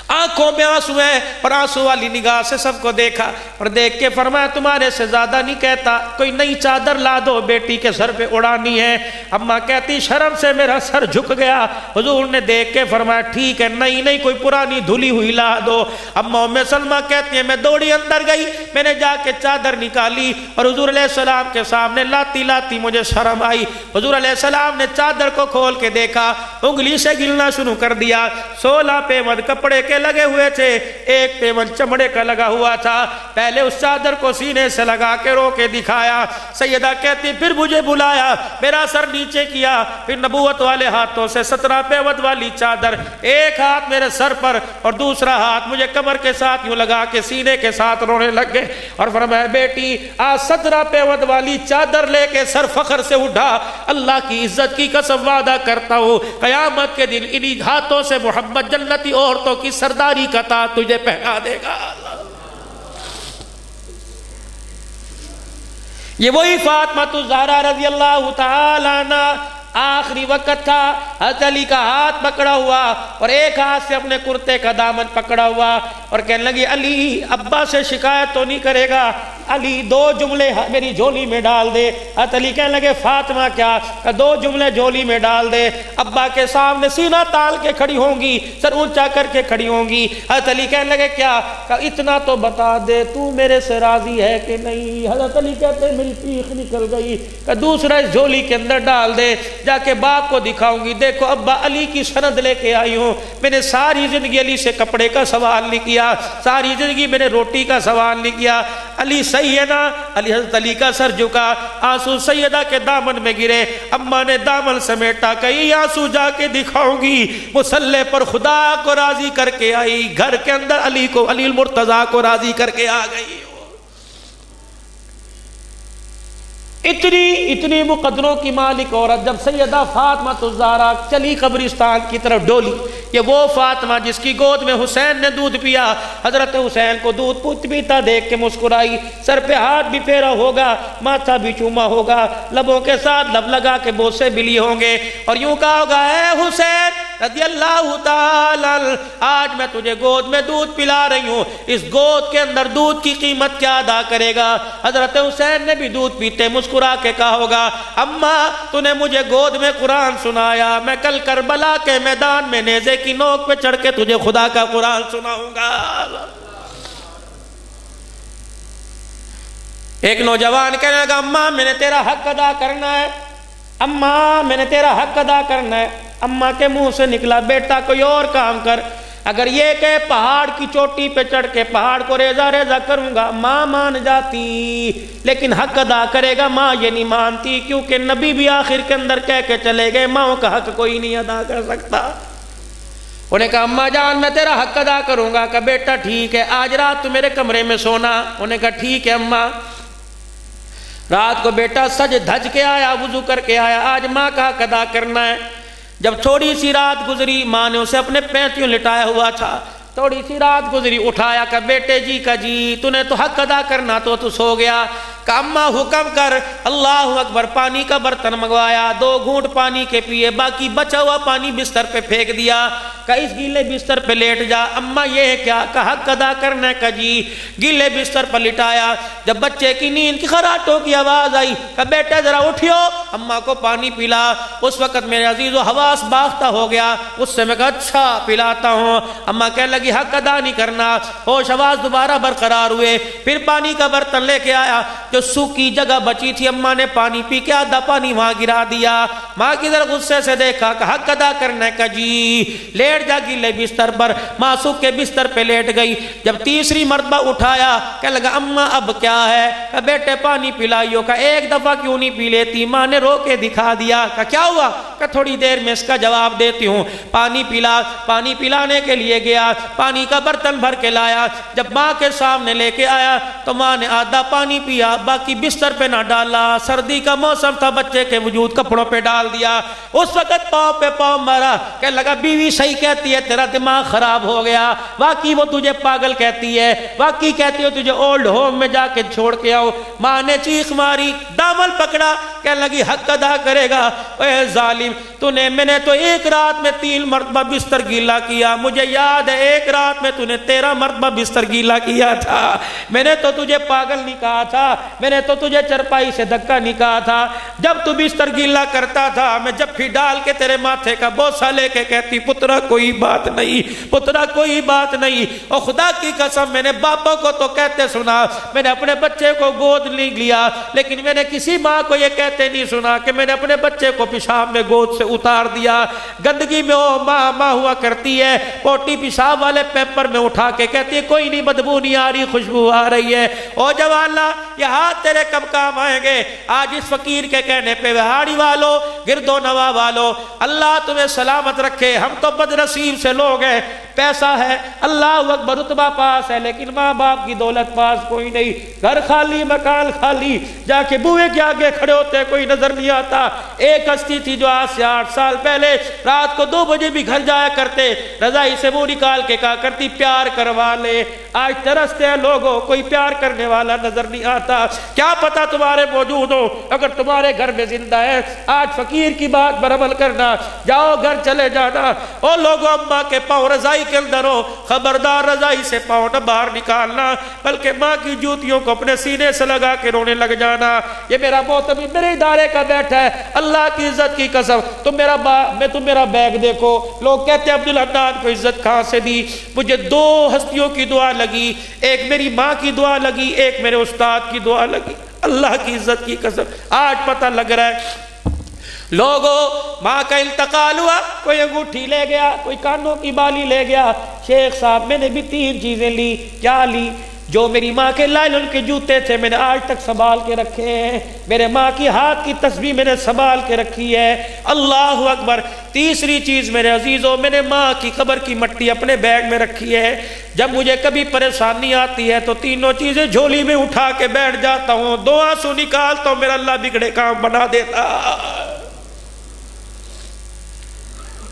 آنکھوں میں آنسو ہیں اور آنسو والی نگاہ سے سب کو دیکھا اور دیکھ کے فرمایا تمہارے سے زیادہ نہیں کہتا، کوئی نئی چادر لا دو بیٹی کے سر پہ اڑانی ہے۔ اماں کہتی شرم سے میرا سر جھک گیا۔ حضور نے دیکھ کے فرمایا ٹھیک ہے، نہیں کوئی پرانی دھلی ہوئی لا دو۔ اماں ام سلمہ کہتی ہیں میں دوڑی اندر گئی، میں نے جا کے چادر نکالی اور حضور علیہ السلام کے سامنے لاتی لاتی مجھے شرم آئی۔ حضور علیہ السلام نے چادر کو کھول کے دیکھا، انگلی سے گلنا شروع کر دیا۔ 16 پیمد کپڑے کے لگے ہوئے تھے، ایک پیمن چمڑے کا لگا ہوا تھا۔ پہلے اس چادر کو سینے سے لگا کے رو کے دکھایا۔ سیدہ کہتی پھر مجھے بلایا، میرا سر نیچے کیا، پھر نبوت والے ہاتھوں سے 17 پیمد والی چادر، ایک ہاتھ میرے سر پر اور دوسرا ہاتھ مجھے کمر کے ساتھ یوں لگا کے سینے کے ساتھ رونے لگ گئے اور فرمایا بیٹی آج 17 پیمد والی چادر لے کے سر فخر سے اٹھا، اللہ کی عزت کی قسم وعدہ کرتا ہوں قیامت کے دن انہی ہاتھوں سے محمد جنتی عورتوں کی سرداری کا تاج تجھے پہنا دے گا۔ یہ وہی فاطمہ الزہرا رضی اللہ تعالی عنہ، آخری وقت تھا، حضرت علی کا ہاتھ پکڑا ہوا اور ایک ہاتھ سے اپنے کرتے کا دامن پکڑا ہوا اور کہنے لگی علی ابا سے شکایت تو نہیں کرے گا، علی 2 جملے میری جھولی میں ڈال دے۔ حضرت علی کہنے لگے فاطمہ کیا؟ کہ 2 جملے جھولی میں ڈال دے۔ ابا کے سامنے سینہ تال کے کھڑی ہوں گی، سر اونچا کر کے کھڑی ہوں گی۔ حضرت علی کہنے لگے کیا؟ کہ اتنا تو بتا دے تو میرے سے راضی ہے کہ نہیں؟ حضرت علی کہتے ہیں میری پیخ نکل گئی۔ کہ دوسرا اس جھولی کے اندر ڈال دے، جا کے باپ کو دکھاؤں گی دیکھو ابا علی کی سند لے کے آئی ہوں، میں نے ساری زندگی علی سے کپڑے کا سوال نہیں کیا، ساری زندگی میں نے روٹی کا سوال نہیں کیا، علی صحیح ہے نا؟ علی حضرت علی کا سر جھکا، آنسو سیدہ کے دامن میں گرے، اماں نے دامن سمیٹا، کہیں آنسو جا کے دکھاؤں گی، مصلی پر خدا کو راضی کر کے آئی، گھر کے اندر علی المرتضیٰ کو راضی کر کے آ گئی۔ اتنی مقدروں کی مالک عورت جب سیدہ فاطمہ الزہرا چلی قبرستان کی طرف ڈولی، یہ وہ فاطمہ جس کی گود میں حسین نے دودھ پیا، حضرت حسین کو دودھ پیتا دیکھ کے مسکرائی، سر پہ ہاتھ بھی پھیرا ہوگا، ماتھا بھی چوما ہوگا، لبوں کے ساتھ لب لگا کے بوسے بھی لیے ہوں گے اور یوں کہا ہوگا اے حسین رضی اللہ تعالی آج میں تجھے گود میں دودھ پلا رہی ہوں، اس گود کے اندر دودھ کی قیمت کیا ادا کرے گا؟ حضرت حسین نے بھی دودھ پیتے مسکرا کے کہا ہوگا اماں تو نے مجھے گود میں قرآن سنایا، میں کل کربلا کے میدان میں نیزے کی نوک پہ چڑھ کے تجھے خدا کا قرآن سناؤں گا۔ ایک نوجوان کہنے لگا اماں میں نے تیرا حق ادا کرنا ہے، اماں میں نے تیرا حق ادا کرنا ہے۔ اماں کے منہ سے نکلا بیٹا کوئی اور کام کر، اگر یہ کہ پہاڑ کی چوٹی پہ چڑھ کے پہاڑ کو ریزہ ریزہ کروں گا ماں مان جاتی، لیکن حق ادا کرے گا ماں یہ نہیں مانتی، کیونکہ نبی بھی آخر کے اندر کہہ کے چلے گئے ماں کا حق کوئی نہیں ادا کر سکتا۔ انہیں کہا اماں جان میں تیرا حق ادا کروں گا، کہ بیٹا ٹھیک ہے آج رات تو میرے کمرے میں سونا۔ انہیں کہا ٹھیک ہے اماں۔ رات کو بیٹا سج دھج کے آیا، وضو کر کے آیا، آج ماں کا حق ادا کرنا ہے۔ جب تھوڑی سی رات گزری ماں نے اسے اپنے پینتیوں لٹایا ہوا تھا، تھوڑی سی رات گزری اٹھایا کہ بیٹے جی کا جی تو نے تو حق ادا کرنا تو سو گیا، کہ اماں حکم کر، اللہ اکبر، پانی کا برتن منگوایا، 2 گھونٹ پانی کے پیے، باقی بچا ہوا پانی بستر پہ پھینک دیا کہ اس گیلے بستر پہ لیٹ جا۔ اماں یہ کیا کہ حق ادا کرنے کا جی، گیلے بستر پر لٹایا۔ جب بچے کی نیند کی خراٹوں کی آواز آئی کہ بیٹے ذرا اٹھیو، اماں کو پانی پلا۔ اس وقت میرے عزیز و حواس باختہ ہو گیا، اس سے میں کہا اچھا پلاتا ہوں۔ اماں کہنے لگی حق ادا نہیں کرنا۔ ہوش حواس دوبارہ برقرار ہوئے، پھر پانی کا برتن لے کے آیا، جو سوکھی جگہ بچی تھی اماں نے پانی پی کے آدھا پانی وہاں گرا دیا۔ ماں کی طرف غصے سے دیکھا کہ حق ادا کرنے کا جی، لیٹ جا گیلے بستر پر۔ ماں سوکھ کے بستر پہ لیٹ گئی۔ جب تیسری مرتبہ اٹھایا کہ لگا اماں اب کیا ہے، کہ بیٹے پانی پلائیو۔ کہ ایک دفعہ کیوں نہیں پی لیتی؟ ماں نے رو کے دکھا دیا۔ کہ کیا ہوا؟ کہ تھوڑی دیر میں اس کا جواب دیتی ہوں۔ پانی پلا۔ پانی پلانے کے لیے گیا، پانی کا برتن بھر کے لایا۔ جب ماں کے سامنے لے کے آیا تو ماں نے آدھا پانی پیا، باقی بستر پہ نہ ڈالا۔ سردی کا موسم تھا، بچے کے وجود کپڑوں پہ ڈال دیا۔ اس وقت پاؤں پہ پاؤں مارا کہ لگا بیوی صحیح کہتی ہے، تیرا دماغ خراب ہو گیا، واقعی وہ تجھے پاگل کہتی ہے، واقعی کہتی ہے تجھے اولڈ ہوم میں جا کے چھوڑ کے آؤ۔ ماں نے چیخ ماری، دامن پکڑا، کہنے لگی حق ادا کرے گا۔ اے ظالم، میں نے تو ایک رات میں 3 مرتبہ بستر گیلا کیا، مجھے یاد ہے ایک رات میں نے 13 مرتبہ بستر گیلا کیا تھا۔ میں نے تو تجھے پاگل نہیں کہا تھا، میں نے تو تجھے چرپائی سے دھکا نہیں کہا تھا۔ جب تو بستر گیلا کرتا تھا، میں جب بھی ڈال کے تیرے ماتھے کا بوسہ لے کے کہتی پترا کوئی بات نہیں، پترا کوئی بات نہیں۔ اور خدا کی قسم میں نے باپوں کو تو کہتے سنا، میں نے اپنے بچے کو گود نہیں لیا، لیکن میں نے کسی ماں کو یہ کہتے نہیں سنا کہ میں نے اپنے بچے کو پیشاب میں گود سے اتار دیا۔ گندگی میں وہ ماں ہوا کرتی ہے، پوٹی پیشاب والے پیپر میں اٹھا کے کہتی ہے کوئی نہیں، بدبو نہیں آ رہی، خوشبو آ رہی ہے۔ او جوالا، یہ ہاتھ تیرے کب کام آئیں گے؟ آج اس فقیر کے کہنے پہ وہاڑی والو، گرد و نواح والو، اللہ تمہیں سلامت رکھے۔ ہم تو بدنصیب سے لوگ ہیں، پیسہ ہے، اللہ اکبر، رتبہ پاس ہے، لیکن ماں باپ کی دولت پاس کوئی نہیں، گھر خالی، مکان خالی، جا کے بوئے کے آگے کھڑے ہوتے کوئی نظر نہیں آتا۔ ایک ہستی تھی جو آج سے 8 سال پہلے رات کو 2 بجے بھی گھر جایا کرتے، رضائی سے وہ نکال کے کہا کرتی پیار کروا لے۔ آج ترستے ہیں لوگوں، کوئی پیار کرنے والا نظر نہیں آتا۔ کیا پتا تمہارے موجود ہو، اگر تمہارے گھر میں زندہ ہے، آج فقیر کی بات پر عمل کرنا، جاؤ گھر چلے جانا۔ او لوگوں، اماں کے پاؤں رضائی کے اندر ہو، خبردار رضائی سے پاؤں نہ باہر نکالنا، بلکہ ماں کی جوتیوں کو اپنے سینے سے لگا کے رونے لگ جانا۔ یہ میرا محتمم میرے ادارے کا بیٹھا ہے، اللہ کی عزت کی قسم، تم میرا بیگ دیکھو، لوگ کہتے ہیں عبدالحنان کو عزت کہاں سے دی؟ مجھے 2 ہستیوں کی دعا لگی، ایک میری ماں کی دعا لگی، ایک میرے استاد کی دعا لگی۔ اللہ کی عزت کی قسم آج پتہ لگ رہا ہے۔ لوگوں، ماں کا انتقال ہوا، کوئی انگوٹھی لے گیا، کوئی کانوں کی بالی لے گیا۔ شیخ صاحب میں نے بھی 3 چیزیں لی۔ کیا لی؟ جو میری ماں کے لائلن کے جوتے تھے میں نے آج تک سنبھال کے رکھے ہیں، میرے ماں کی ہاتھ کی تسبیح میں نے سنبھال کے رکھی ہے۔ اللہ اکبر۔ تیسری چیز میرے عزیزوں، میں نے ماں کی قبر کی مٹی اپنے بیگ میں رکھی ہے۔ جب مجھے کبھی پریشانی آتی ہے تو 3 چیزیں جھولی میں اٹھا کے بیٹھ جاتا ہوں، 2 آنسو نکالتا ہوں، میرا اللہ بگڑے کام بنا دیتا۔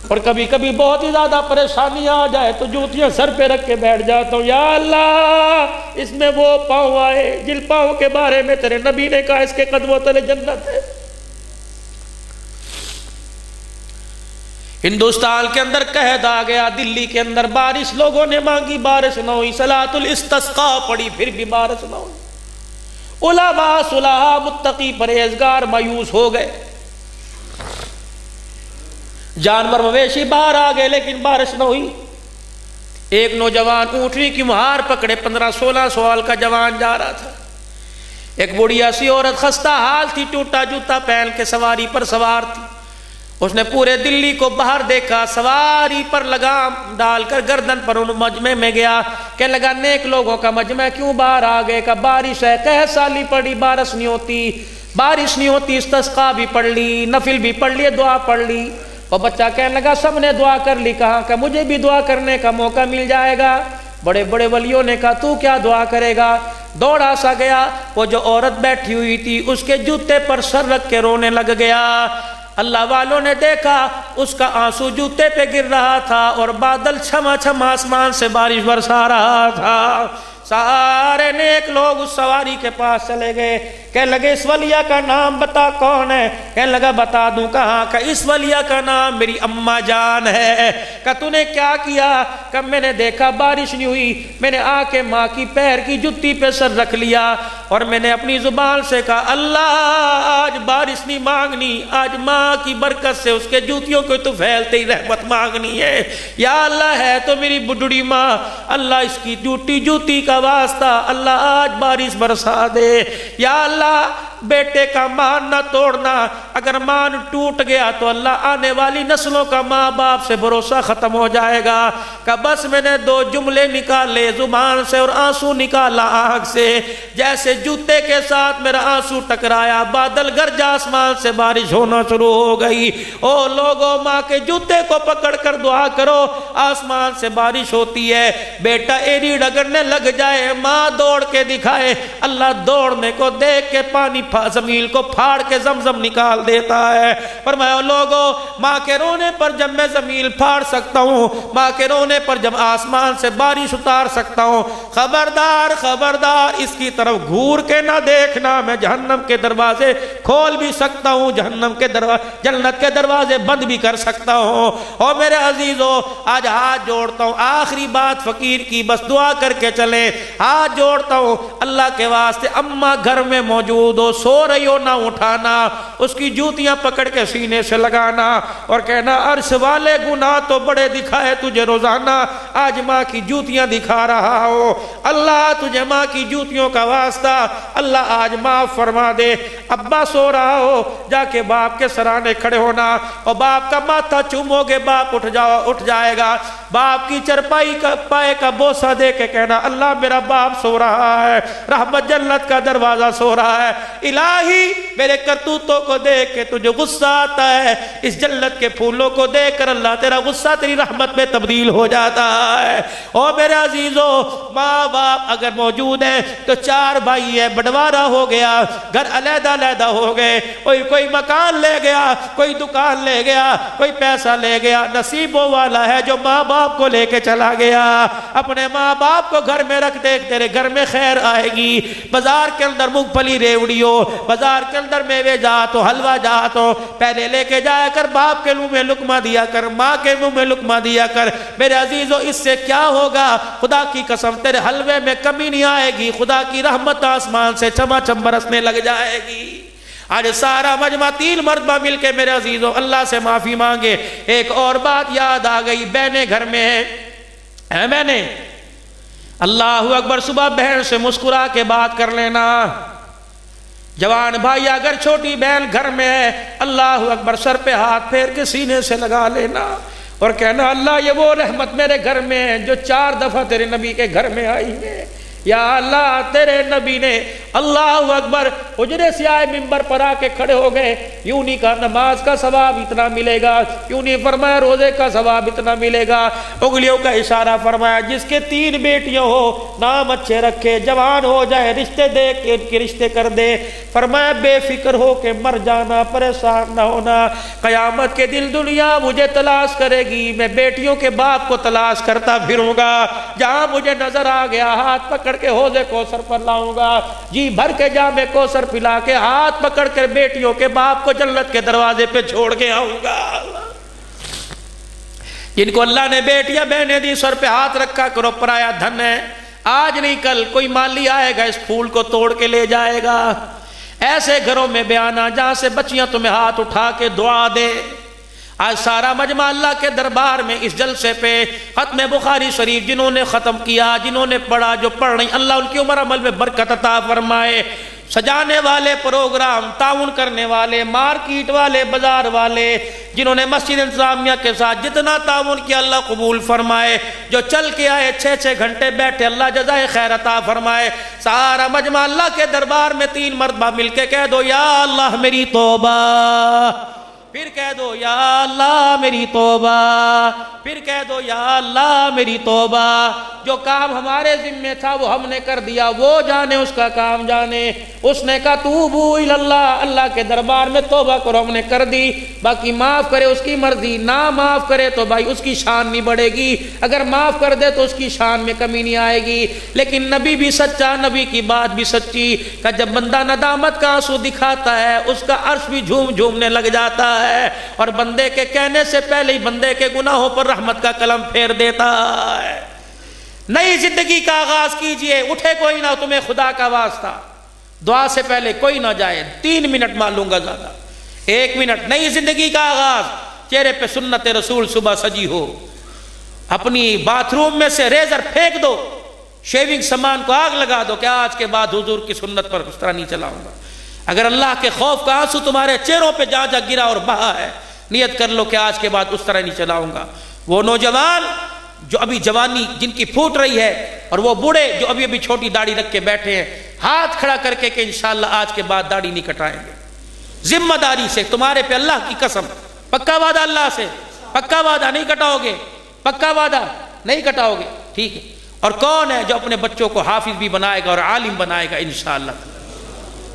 اور کبھی کبھی بہت ہی زیادہ پریشانی آ جائے تو جوتیاں سر پہ رکھ کے بیٹھ جاتا ہوں، یا اللہ اس میں وہ پاؤں آئے جن پاؤں کے بارے میں تیرے نبی نے کہا اس کے قدموں تلے جنت ہے۔ ہندوستان کے اندر قحط آ گیا، دلی کے اندر بارش لوگوں نے مانگی، بارش نہ ہوئی، صلاۃ الاستسقاء پڑی، پھر بھی بارش نہ ہوئی۔ علماء، صلحاء، متقی، پرہیزگار مایوس ہو گئے۔ جانور مویشی باہر آ گئے لیکن بارش نہ ہوئی۔ ایک نوجوان اونٹنی کی مہار پکڑے، 15-16 سال کا جوان جا رہا تھا۔ ایک بڑھیا سی عورت خستہ حال تھی، ٹوٹا جوتا پہن کے سواری پر سوار تھی۔ اس نے پورے دلی کو باہر دیکھا، سواری پر لگام ڈال کر گردن پر ان مجمع میں گیا، کہنے لگا نیک لوگوں کا مجمع کیوں باہر آ گئے؟ کہ بارش ہے، قحط سالی پڑی، بارش نہیں ہوتی، بارش نہیں ہوتی، استسقاء بھی پڑھ لی، نفل بھی پڑھ لیے، دعا پڑھ لی۔ وہ بچہ کہنے لگا سب نے دعا کر لی، کہاں کہ مجھے بھی دعا کرنے کا موقع مل جائے گا۔ بڑے بڑے ولیوں نے کہا تو کیا دعا کرے گا؟ دوڑا سا گیا، وہ جو عورت بیٹھی ہوئی تھی اس کے جوتے پر سر رکھ کے رونے لگ گیا۔ اللہ والوں نے دیکھا اس کا آنسو جوتے پہ گر رہا تھا اور بادل چھما چھم آسمان سے بارش برسا رہا تھا۔ سارے نیک لوگ اس سواری کے پاس چلے گئے، کہنے لگے اس ولیہ کا نام بتا کون ہے؟ کہنے لگا بتا دوں کہاں؟ کہ اس ولیہ کا نام میری اماں جان ہے۔ کہ تو نے کیا کیا؟ کہ میں نے دیکھا بارش نہیں ہوئی، میں نے آ کے ماں کی پیر کی جتی پہ سر رکھ لیا اور میں نے اپنی زبان سے کہا اللہ آج بارش نہیں مانگنی، آج ماں کی برکت سے اس کے جوتیوں کو تو پھیلتے ہی رحمت مانگنی ہے۔ یا اللہ ہے تو میری بڈڑی ماں، اللہ اس کی جوتی کا واسطہ اللہ آج بارش برسا دے۔ یا اللہ بیٹے کا مان نہ توڑنا، اگر مان ٹوٹ گیا تو اللہ آنے والی نسلوں کا ماں باپ سے بھروسہ ختم ہو جائے گا۔ کہ بس میں نے 2 جملے نکالے زبان سے اور آنسو نکالا آنکھ سے، جیسے جوتے کے ساتھ میرا آنسو ٹکرایا بادل گرجا، آسمان سے بارش ہونا شروع ہو گئی۔ او لوگوں ماں کے جوتے کو پکڑ کر دعا کرو، آسمان سے بارش ہوتی ہے۔ بیٹا ایڑی ڈگرنے لگ جائے، ماں دوڑ کے دکھائے، اللہ دوڑنے کو دیکھ کے پانی زمین کو پھاڑ کے زمزم نکال دیتا ہے۔ فرمایا لوگوں ماں کے رونے پر جب میں زمین پھاڑ سکتا ہوں، ماں کے رونے پر جب آسمان سے بارش اتار سکتا ہوں، خبردار خبردار اس کی طرف گھور کے نہ دیکھنا، میں جہنم کے دروازے کھول بھی سکتا ہوں، جنت کے دروازے بند بھی کر سکتا ہوں۔ اور میرے عزیزو آج ہاتھ جوڑتا ہوں، آخری بات فقیر کی بس دعا کر کے چلے، ہاتھ جوڑتا ہوں اللہ کے واسطے، اماں گھر میں موجود ہو، سو رہی ہو، نہ اٹھانا، اس کی جوتیاں پکڑ کے سینے سے لگانا اور کہنا عرش والے گناہ تو بڑے دکھائے تجھے روزانہ، آج ماں کی جوتیاں دکھا رہا ہو، اللہ تجھے ماں کی جوتیوں کا واسطہ اللہ آج معاف فرما دے۔ ابا سو رہا ہو، جا کے باپ کے سرانے کھڑے ہونا اور باپ کا ماتھا چومو گے، باپ اٹھ جائے گا، باپ کی چرپائی کا پائے کا بوسہ دے کے کہنا اللہ میرا باپ سو رہا ہے، رحمت جنت کا دروازہ سو رہا ہے، الہی میرے کرتوتوں کو دیکھ کے تجھے غصہ آتا ہے، اس جنت کے پھولوں کو دیکھ کر اللہ تیرا غصہ تیری رحمت میں تبدیل ہو جاتا ہے۔ اور میرے عزیزو ماں باپ اگر موجود ہیں تو 4 بھائی ہے، بڑوارہ ہو گیا، گھر علیحدہ علیحدہ ہو گئے، کوئی مکان لے گیا، کوئی دکان لے گیا، کوئی پیسہ لے گیا، نصیبوں والا ہے جو ماں باپ کو لے کے چلا گیا۔ اپنے ماں باپ کو گھر میں رکھ دے، تیرے گھر میں خیر آئے گی۔ بازار کے اندر مونگ پھلی ریوڑی ہو، بازار کے اندر میوے جات ہو، حلوہ جات ہو، پہلے لے کے جایا کر، باپ کے منہ میں لقمہ دیا کر، ماں کے منہ میں لقمہ دیا کر۔ میرے عزیزو اس سے کیا ہوگا؟ خدا کی قسم تیرے حلوے میں کمی نہیں آئے گی، خدا کی رحمت آسمان سے چماچم برسنے لگ جائے گی۔ آج سارا مجمع 3 مرتبہ مل کے میرے عزیزو اللہ سے معافی مانگے۔ ایک اور بات یاد آ گئی، بہنیں گھر میں ہیں بہنیں، اللہ اکبر، صبح بہن سے مسکرا کے بات کر لینا۔ جوان بھائی اگر چھوٹی بہن گھر میں ہے، اللہ اکبر، سر پہ ہاتھ پھیر کے سینے سے لگا لینا اور کہنا اللہ یہ وہ رحمت میرے گھر میں ہے جو 4 دفعہ تیرے نبی کے گھر میں آئی ہے۔ یا اللہ تیرے نبی نے اللہ اکبر حجرے سے آئے، ممبر پر آ کے کھڑے ہو گئے، یوں نہیں کہا نماز کا ثواب اتنا ملے گا، یوں نہیں فرمایا روزے کا ثواب اتنا ملے گا، انگلیوں کا اشارہ فرمایا جس کے 3 بیٹیاں ہو، نام اچھے رکھے، جوان ہو جائے، رشتے دے کے ان کے رشتے کر دے، فرمایا بے فکر ہو کے مر جانا، پریشان نہ ہونا، قیامت کے دن دنیا مجھے تلاش کرے گی، میں بیٹیوں کے باپ کو تلاش کرتا پھروں گا، جہاں مجھے نظر آ گیا ہاتھ پکڑ کے حوض کوثر پر لاؤں گا، جی بھر کے جام کوثر پلا کے ہاتھ پکڑ کر بیٹیوں کے باپ کو جنت کے دروازے پہ چھوڑ کے آؤں گا۔ جن کو اللہ نے بیٹیاں بہنیں دی، سر پہ ہاتھ رکھا کرو، پرایا دھن ہے، آج نہیں کل کوئی مالی آئے گا اس پھول کو توڑ کے لے جائے گا۔ ایسے گھروں میں بیانا جہاں سے بچیاں تمہیں ہاتھ اٹھا کے دعا دے۔ آج سارا مجمع اللہ کے دربار میں اس جلسے پہ ختم بخاری شریف جنہوں نے ختم کیا، جنہوں نے پڑھا، جو پڑھ رہی، اللہ ان کی عمر عمل میں برکت عطا فرمائے۔ سجانے والے پروگرام، تعاون کرنے والے، مارکیٹ والے، بازار والے، جنہوں نے مسجد انتظامیہ کے ساتھ جتنا تعاون کیا اللہ قبول فرمائے، جو چل کے آئے 6 گھنٹے بیٹھے اللہ جزائے خیر عطا فرمائے۔ سارا مجمع اللہ کے دربار میں 3 مرتبہ مل کے کہہ دو یا اللہ میری توبہ، پھر کہہ دو یا اللہ میری توبہ، پھر کہہ دو یا اللہ میری توبہ، جو کام ہمارے ذمہ تھا وہ ہم نے کر دیا، وہ جانے اس کا کام جانے۔ اس نے کہا توبو الی اللہ، اللہ کے دربار میں توبہ کرو، ہم نے کر دی، باقی معاف کرے اس کی مرضی، نہ معاف کرے تو بھائی اس کی شان نہیں بڑھے گی، اگر معاف کر دے تو اس کی شان میں کمی نہیں آئے گی۔ لیکن نبی بھی سچا، نبی کی بات بھی سچی، کہ جب بندہ ندامت کا آنسو دکھاتا ہے اس کا عرش بھی جھوم جھومنے لگ جاتا ہے، اور بندے کے کہنے سے پہلے ہی بندے کے گناہوں پر رحمت کا قلم پھیر دیتا ہے۔ نئی زندگی کا آغاز کیجئے، اٹھے کوئی نہ، تمہیں خدا کا واسطہ دعا سے پہلے کوئی نہ جائے، 3 منٹ مان لوں گا زیادہ، 1 منٹ۔ نئی زندگی کا آغاز، چہرے پہ سنت رسول صبح سجی ہو، اپنی باتھ روم میں سے ریزر پھینک دو، شیونگ سامان کو آگ لگا دو کہ آج کے بعد حضور کی سنت پر اس طرح نہیں چلاؤں گا۔ اگر اللہ کے خوف کا آنسو تمہارے چہروں پہ جا جا گرا اور بہا ہے، نیت کر لو کہ آج کے بعد اس طرح نہیں چلاؤں گا۔ وہ نوجوان جو ابھی جوانی جن کی پھوٹ رہی ہے، اور وہ بوڑھے جو ابھی ابھی چھوٹی داڑھی رکھ کے بیٹھے ہیں، ہاتھ کھڑا کر کے کہ انشاءاللہ آج کے بعد داڑھی نہیں کٹائیں گے، ذمہ داری سے، تمہارے پہ اللہ کی قسم، پکا وعدہ اللہ سے، پکا وعدہ نہیں کٹاؤ گے، پکا وعدہ نہیں کٹاؤ گے، ٹھیک ہے۔ اور کون ہے جو اپنے بچوں کو حافظ بھی بنائے گا اور عالم بنائے گا انشاءاللہ؟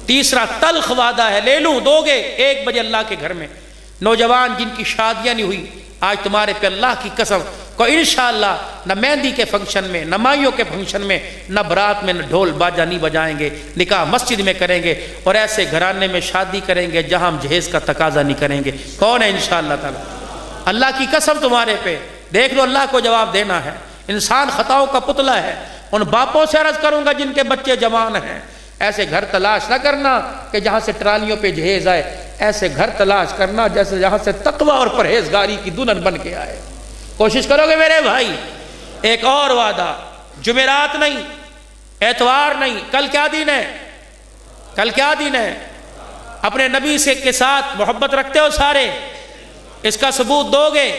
تیسرا تلخ وعدہ ہے، لے لوں دو گے 1 بجے اللہ کے گھر میں۔ نوجوان جن کی شادیاں نہیں ہوئی، آج تمہارے پہ اللہ کی قسم کو انشاءاللہ نہ مہندی کے فنکشن میں، نہ مائیوں کے فنکشن میں، نہ برات میں، نہ ڈھول باجا نہیں بجائیں گے، نکاح مسجد میں کریں گے، اور ایسے گھرانے میں شادی کریں گے جہاں ہم جہیز کا تقاضا نہیں کریں گے۔ کون ہے انشاءاللہ تعالی؟ اللہ کی قسم تمہارے پہ، دیکھ لو، اللہ کو جواب دینا ہے۔ انسان خطاؤں کا پتلا ہے۔ ان باپوں سے عرض کروں گا جن کے بچے جوان ہیں، ایسے گھر تلاش نہ کرنا کہ جہاں سے ٹرالیوں پہ جہیز آئے، ایسے گھر تلاش کرنا جیسے جہاں سے تقوی اور پرہیزگاری کی دلہن بن کے آئے۔ کوشش کرو گے میرے بھائی؟ ایک اور وعدہ، جمعرات نہیں، اتوار نہیں، کل کیا دن ہے؟ کل کیا دن ہے؟ اپنے نبی سے کے ساتھ محبت رکھتے ہو سارے؟ اس کا ثبوت دو گے؟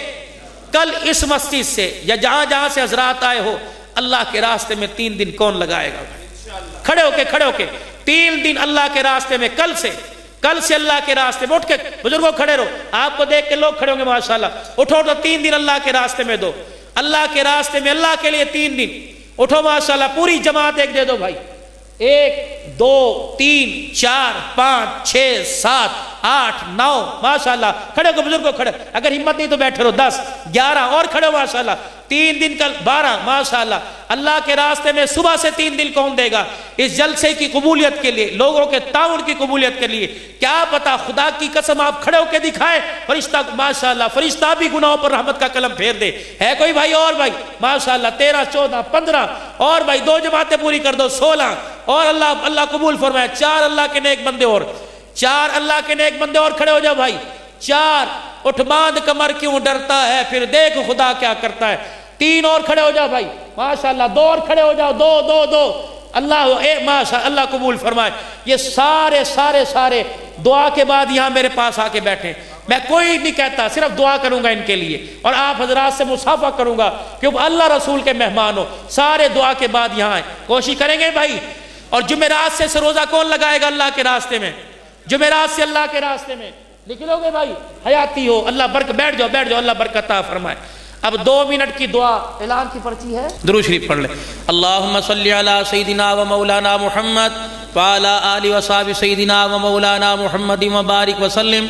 کل اس مسجد سے یا جہاں جہاں سے حضرات آئے ہو، اللہ کے راستے میں 3 دن کون لگائے گا؟ کھڑے ہو کے 3 دن اللہ کے راستے میں، کل سے اللہ کے راستے میں، اٹھ کے بزرگوں کھڑے رہو، آپ کو دیکھ کے لوگ کھڑے ہوں گے ماشاءاللہ، اٹھو تو 3 دن اللہ کے راستے میں دو، اللہ کے راستے میں، اللہ کے لیے 3 دن اٹھو ماشاءاللہ، پوری جماعت ایک دے دو بھائی، 1 2 3 4 5 6 7 8 9 ماشاءاللہ، کھڑے ہو کے بزرگوں کھڑے، اگر ہمت نہیں تو بیٹھے رہو، 10 11 اور کھڑے ہو ماشاءاللہ، 3 دن کل 12 ماشاءاللہ، اللہ کے راستے میں صبح سے 3 دن کون دے گا؟ اس جلسے کی قبولیت کے لیے، لوگوں کے تعاون کی قبولیت کے لیے، کیا پتا خدا کی قسم آپ کھڑے ہو کے دکھائے، فرشتہ ماشاءاللہ، فرشتہ بھی گناہوں پر رحمت کا قلم پھیر دے۔ ہے کوئی بھائی اور بھائی؟ ماشاءاللہ 13 14 15 اور بھائی 2 جماعتیں پوری کر دو، 16 اور اللہ قبول فرمائے، 4 اللہ کے نیک بندے اور 4 اللہ کے نیک بندے اور کھڑے ہو جاؤ بھائی، 4 اٹھ باندھ کمر کیوں ڈرتا ہے، پھر دیکھ خدا کیا کرتا ہے، 3 اور کھڑے ہو جاؤ بھائی ماشاءاللہ، 2 اور کھڑے ہو جاؤ، 2 اللہ ماشاءاللہ اللہ قبول فرمائے۔ یہ سارے دعا کے بعد یہاں میرے پاس آ کے بیٹھیں، میں کوئی نہیں کہتا، صرف دعا کروں گا ان کے لیے، اور آپ حضرات سے مصافحہ کروں گا کیونکہ اللہ رسول کے مہمان ہو، سارے دعا کے بعد یہاں آئیں، کوشش کریں گے بھائی۔ اور جمعرات سے روزہ کون لگائے گا اللہ کے راستے میں؟ جمعرات سے اللہ کے راستے میں نکلو گے بھائی، حیاتی ہو، اللہ بیٹھ جاؤ، اللہ برکت عطا فرمائے۔ اب 2 منٹ کی دعا، اعلان کی پرچی ہے، درود شریف پڑھ لیں۔ اللہم صلی علی سیدنا و مولانا محمد وعلی آلہ وصحبہ سیدنا و مولانا محمد وبارک وسلم۔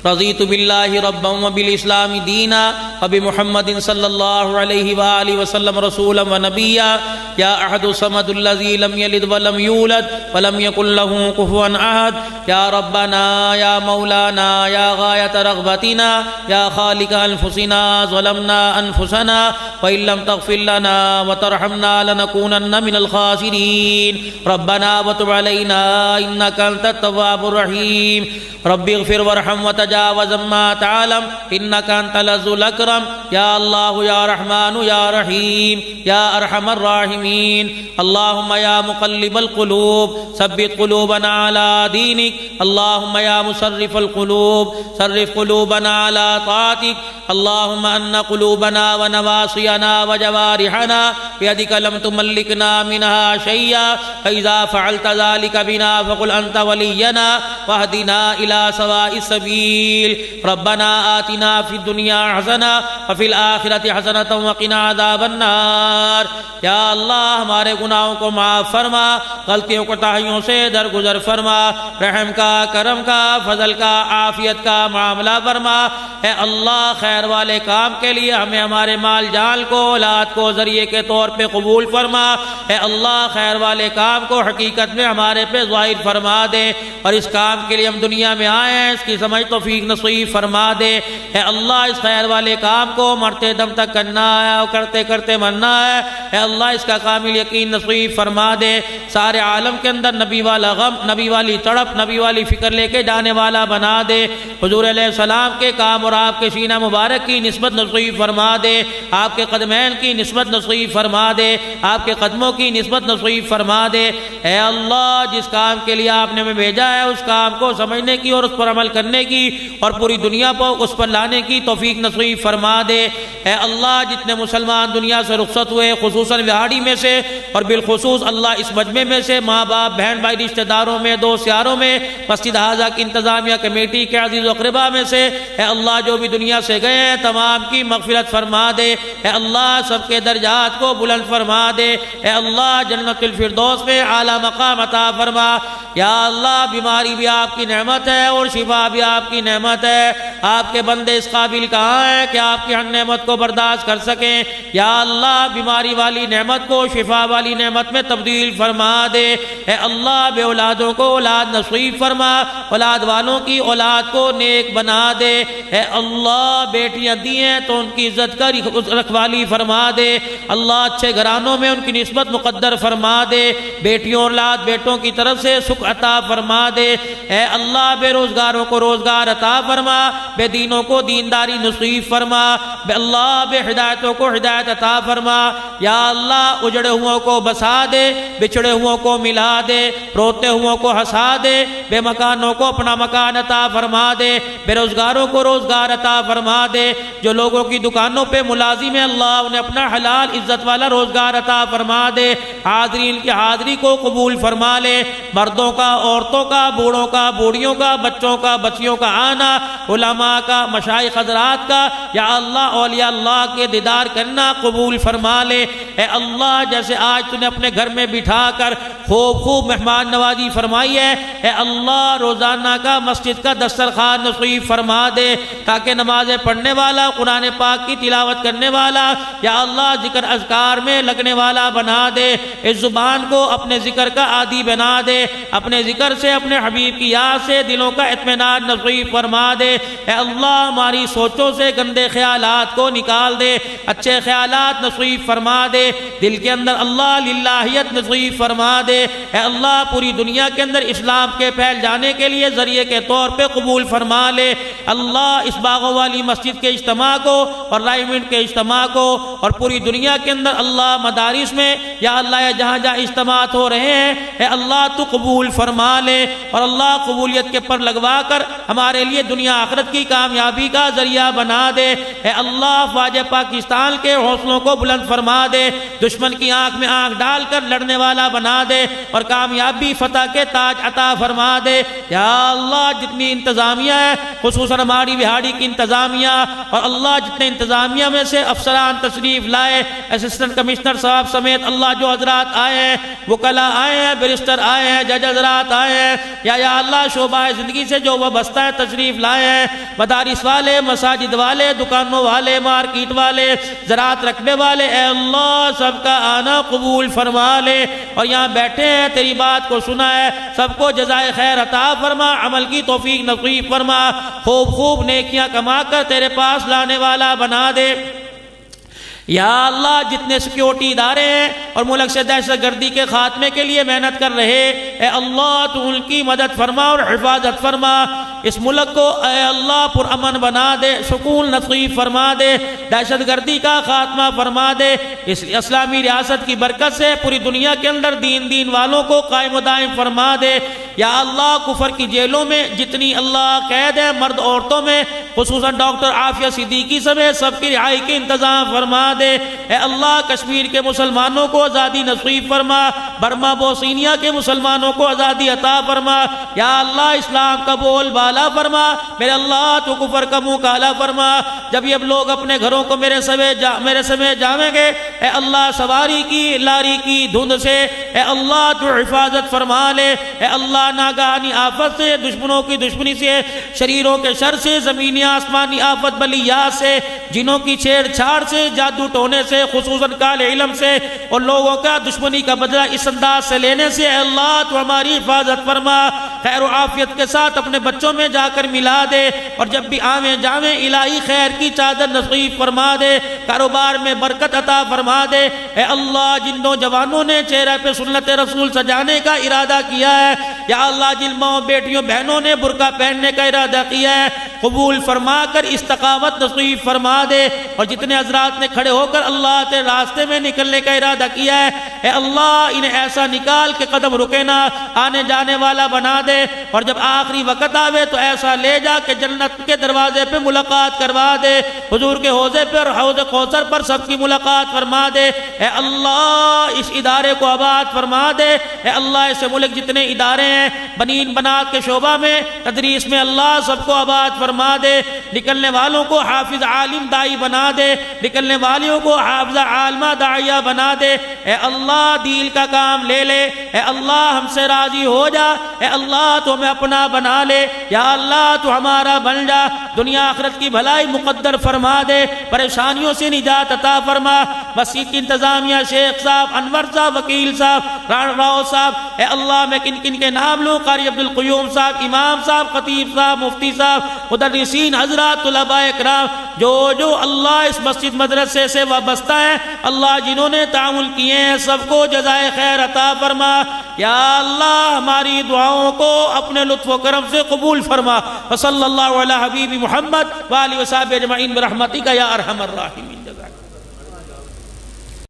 رضیت باللہ ربا وبالاسلام دینا وبمحمد صلی اللہ علیہ وآلہ وسلم رسولا ونبیا یا احد الصمد الذی لم یلد ولم یولد ولم یکن له کفوا احد یا ربنا یا مولانا یا غایت رغبتنا یا خالق انفسنا ظلمنا انفسنا وإن لم تغفر لنا وترحمنا لنكونن من الخاسرین ربنا وتب علینا انک انت التواب الرحیم رب اغفر وارحم وتجاوز ما تعلم انك انت العزيز الاكرم اکرم، یا اللہ یا رحمان یا رحیم یا ارحم الراحمین۔ اللہم یا مقلب القلوب ثبت قلوبنا علی دینک، اللہم یا مصرف القلوب صرف قلوبنا علی طاعتک، اللہم ان قلوبنا ونواصینا وجوارحنا بیدک لم تملکنا منها شیئا، فاذا فعلت ذلك بنا فقل انت ولینا واہدنا الى سواء السبیل۔ ربنا آتنا فی الدنیا حسنہ وفی الآخرۃ حسنۃ وقنا عذاب النار۔ یا اللہ ہمارے گناہوں کو معاف فرما، غلطیوں کوتاہیوں سے درگزر فرما، رحم کا، کرم کا، فضل کا، عافیت کا معاملہ فرما۔ اے اللہ خیر والے کام کے لیے ہمیں ہمارے مال جان کو، اولاد کو ذریعے کے طور پہ قبول فرما۔ اے اللہ خیر والے کام کو حقیقت میں ہمارے پہ ظاہر فرما دے، اور اس کام کے لیے ہم دنیا میں آئے ہیں اس کی سمجھ توفیق نصیب فرما دے۔ اے اللہ اس خیر والے کام کو مرتے دم تک کرنا ہے اور کرتے کرتے مرنا ہے۔ اے اللہ اس کا کامل یقین نصیب فرما دے۔ سارے عالم کے اندر نبی والا غم، نبی والی تڑپ، نبی والی فکر لے کے جانے والا بنا دے۔ حضور علیہ السلام کے کام اور آپ کے سینہ مبارک کی نسبت نصیب فرما دے، آپ کے قدمین کی نسبت نصیب فرما دے، آپ کے قدموں کی نسبت نصیب فرما دے۔ اے اللہ جس کام کے لیے آپ نے ہمیں بھیجا ہے اس کام کو سمجھنے کی اور اس پر عمل کرنے کی اور پوری دنیا پر اس پر لانے کی توفیق نصیب فرما دے۔ اے اللہ جتنے مسلمان دنیا سے رخصت ہوئے، خصوصاً وہاڑی میں سے اور بالخصوص اللہ اس مجمع میں سے، ماں باپ، بہن بھائی، رشتہ داروں میں، دوست یاروں میں، مسجد حاضہ کی انتظامیہ کمیٹی کے عزیز و اقربا میں سے، اے اللہ جو بھی دنیا سے گئے ہیں تمام کی مغفرت فرما دے۔ اے اللہ سب کے درجات کو بلند فرما دے۔ اے اللہ جنت الفردوس میں اعلیٰ مقام عطا فرما۔ یا اللہ بیماری بھی آپ کی نعمت ہے اور شفا بھی آپ کی نعمت ہے، آپ کے بندے اس قابل کہاں ہیں کہ آپ کی ہر نعمت کو برداشت کر سکیں۔ یا اللہ بیماری والی نعمت کو شفا والی نعمت میں تبدیل فرما دے۔ اے اللہ بے اولادوں کو اولاد نصیب فرما، اولاد والوں کی اولاد کو نیک بنا دے۔ اے اللہ بیٹیاں دی ہیں تو ان کی عزت کا رکھوالی فرما دے۔ اللہ اچھے گھرانوں میں ان کی نسبت مقدر فرما دے، بیٹیوں اولاد بیٹوں کی طرف سے سکھ عطا فرما دے۔ اے اللہ بے روزگاروں کو روزگار عطا فرما، بے دینوں کو دینداری نصیب فرما، بے اللہ بے ہدایتوں کو ہدایت عطا فرما۔ یا اللہ اجڑے ہوئوں کو بسا دے، بچھڑے ہوئوں کو ملا دے، روتے ہوئوں کو ہنسا دے، بے مکانوں کو اپنا مکان عطا فرما دے، بے روزگاروں کو روزگار عطا فرما دے۔ جو لوگوں کی دکانوں پہ ملازم ہیں اللہ انہیں اپنا حلال عزت والا روزگار عطا فرما دے۔ حاضرین کی حاضری کو قبول فرما لے، مردوں کا، عورتوں کا، بوڑھوں کا، بوڑھیوں کا، بچوں کا، بچیوں کا آنا، علماء کا، مشائخ حضرات کا، یا اللہ اولیاء اللہ کے دیدار کرنا قبول فرما لے۔ اے اللہ جیسے آج تو نے اپنے گھر میں بٹھا کر خوب مہمان نوازی فرمائی ہے، اے اللہ روزانہ کا مسجد کا دسترخوان نصیب فرما دے، تاکہ نمازیں پڑھنے والا، قرآن پاک کی تلاوت کرنے والا، یا اللہ ذکر اذکار میں لگنے والا بنا دے۔ اس زبان کو اپنے ذکر کا عادی بنا دے، اپنے ذکر سے، اپنے حبیب کی یاد سے دلوں کا اطمینان نصیب فرما دے۔ اے اللہ ہماری سوچوں سے گندے خیالات کو نکال دے، اچھے خیالات نصیب فرما دے، دل کے اندر اللہ للہیت نصیب فرما دے۔ اے اللہ پوری دنیا کے اندر اسلام کے پھیل جانے کے لیے ذریعے کے طور پہ قبول فرما لے۔ اللہ اس باغوں والی مسجد کے اجتماع کو اور لائمنٹ کے اجتماع کو اور پوری دنیا کے اندر اللہ مدارس میں یا اللہ یا جہاں جہاں اجتماعات ہو رہے ہیں، اے اللہ تو قبول فرما لے، اور اللہ قبولیت کے پر لگوا کر ہمارے لیے دنیا آخرت کی کامیابی کا ذریعہ بنا دے۔ اے اللہ فوج پاکستان کے حوصلوں کو بلند فرما دے، دشمن کی آنکھ میں آنکھ ڈال کر لڑنے والا بنا دے، اور کامیابی فتح کے تاج عطا فرما دے۔ یا اللہ جتنی انتظامیہ ہے، خصوصاً ہماری بہاڑی کی انتظامیہ، اور اللہ جتنے انتظامیہ میں سے افسران تشریف لائے، اسسٹنٹ کمشنر صاحب سمیت اللہ جو حضرات آئے ہیں، وکلاء آئے ہیں، بیرسٹر آئے ہیں، جج حضرات آئے ہیں، یا اللہ شعبہ زندگی سے جو وابستہ ہے تشریف لائے ہیں، مدارس والے، مساجد والے، دکانوں والے، مارکیٹ والے، زراعت رقبے والے، اے اللہ سب کا آنا قبول فرما لے، اور یہاں بیٹھے ہیں تیری بات کو سنا ہے، سب کو جزائے خیر عطا فرما، عمل کی توفیق نصیب فرما، خوب نیکیاں کما کر تیرے پاس لانے والا بنا دے۔ یا اللہ جتنے سیکیورٹی ادارے ہیں اور ملک سے دہشت گردی کے خاتمے کے لیے محنت کر رہے، اے اللہ تو ان کی مدد فرما اور حفاظت فرما۔ اس ملک کو اے اللہ پرامن بنا دے، سکون نصیب فرما دے، دہشت گردی کا خاتمہ فرما دے، اس اسلامی ریاست کی برکت سے پوری دنیا کے اندر دین والوں کو قائم و دائم فرما دے۔ یا اللہ کفر کی جیلوں میں جتنی اللہ قید ہے مرد عورتوں میں، خصوصاً ڈاکٹر عافیہ صدیقی سمیت سب کی رہائی کے انتظام فرما دے۔ اے اللہ کشمیر کے مسلمانوں کو آزادی نصیب فرما، برما بوسینیا کے مسلمانوں کو آزادی عطا فرما۔ یا اللہ اسلام کا بول بالا فرما، میرے اللہ تو کفر کا منہ کالا فرما۔ جب یہ اب لوگ اپنے گھروں کو میرے سمیت جائیں گے، اے اللہ سواری کی لاری کی دھند سے اے اللہ تو حفاظت فرما لے۔ اے اللہ ناگہانی آفت سے، دشمنوں کی دشمنی سے، شریروں کے شر سے، زمینی آسمانی آفت بلیات سے، جنوں کی چھیڑ چھاڑ سے، جادو ٹونے سے، خصوصاً کال علم سے، اور لوگوں کا دشمنی کا بدلہ اس انداز سے لینے سے اے اللہ تو ہماری حفاظت فرما۔ خیر و عافیت کے ساتھ اپنے بچوں میں جا کر ملا دے، اور جب بھی آویں جاویں الہی خیر کی چادر نصیب فرما دے، کاروبار میں برکت عطا فرما دے۔ اے اللہ جن نوجوانوں نے چہرہ پہ سنت رسول سجانے کا ارادہ کیا ہے، یا اللہ جن ماں بیٹیوں بہنوں نے برقع پہننے کا ارادہ کیا ہے، قبول فرما کر استقامت نصیب فرما دے۔ اور جتنے حضرات نے کھڑے ہو کر اللہ کے راستے میں نکلنے کا ارادہ کیا ہے، اے اللہ انہیں ایسا نکال کے قدم رکے نہ، آنے جانے والا بنا دے، اور جب آخری وقت آوے تو ایسا لے جا کہ جنت کے دروازے پہ ملاقات کروا دے، حضور کے حوضے پر حوض کوثر پر سب کی ملاقات فرما دے۔ اے اللہ اس ادارے کو آباد فرما دے۔ اے اللہ اس ملک جتنے ادارے ہیں بنین بنات کے شعبہ میں، تدریس میں، اللہ سب کو آباد فرما دے۔ نکلنے والوں کو حافظ عالم دائی بنا دے، نکلنے والیوں کو حافظہ عالمہ داعیہ بنا دے۔ اے اللہ دین کا کام لے لے، اے اللہ ہم سے راضی ہو جا، اے اللہ تو ہمیں اپنا بنا لے، یا اللہ تو ہمارا بن جا، دنیا آخرت کی بھلائی مقدر فرما دے، پریشانیوں سے نجات عطا فرما۔ مسجد کی انتظامیہ شیخ صاحب، انور صاحب، وکیل صاحب، راؤ صاحب، اے اللہ میں کن کن کے نام لوں، قاری عبدالقیوم صاحب، امام صاحب، خطیب صاحب، مفتی صاحب، مدرسین حضرات، طلباء اکرام، جو اللہ اس مسجد مدرسے سے وابستہ ہیں، اللہ جنہوں نے تعامل کیے ہیں سب کو جزائے خیر عطا فرما۔ یا اللہ ہماری دعاؤں کو اپنے لطف و کرم سے قبول فرما۔ وصلی اللہ علی حبیب محمد وآلہ وصحبہ اجمعین برحمتک یا ارحم الراحمین۔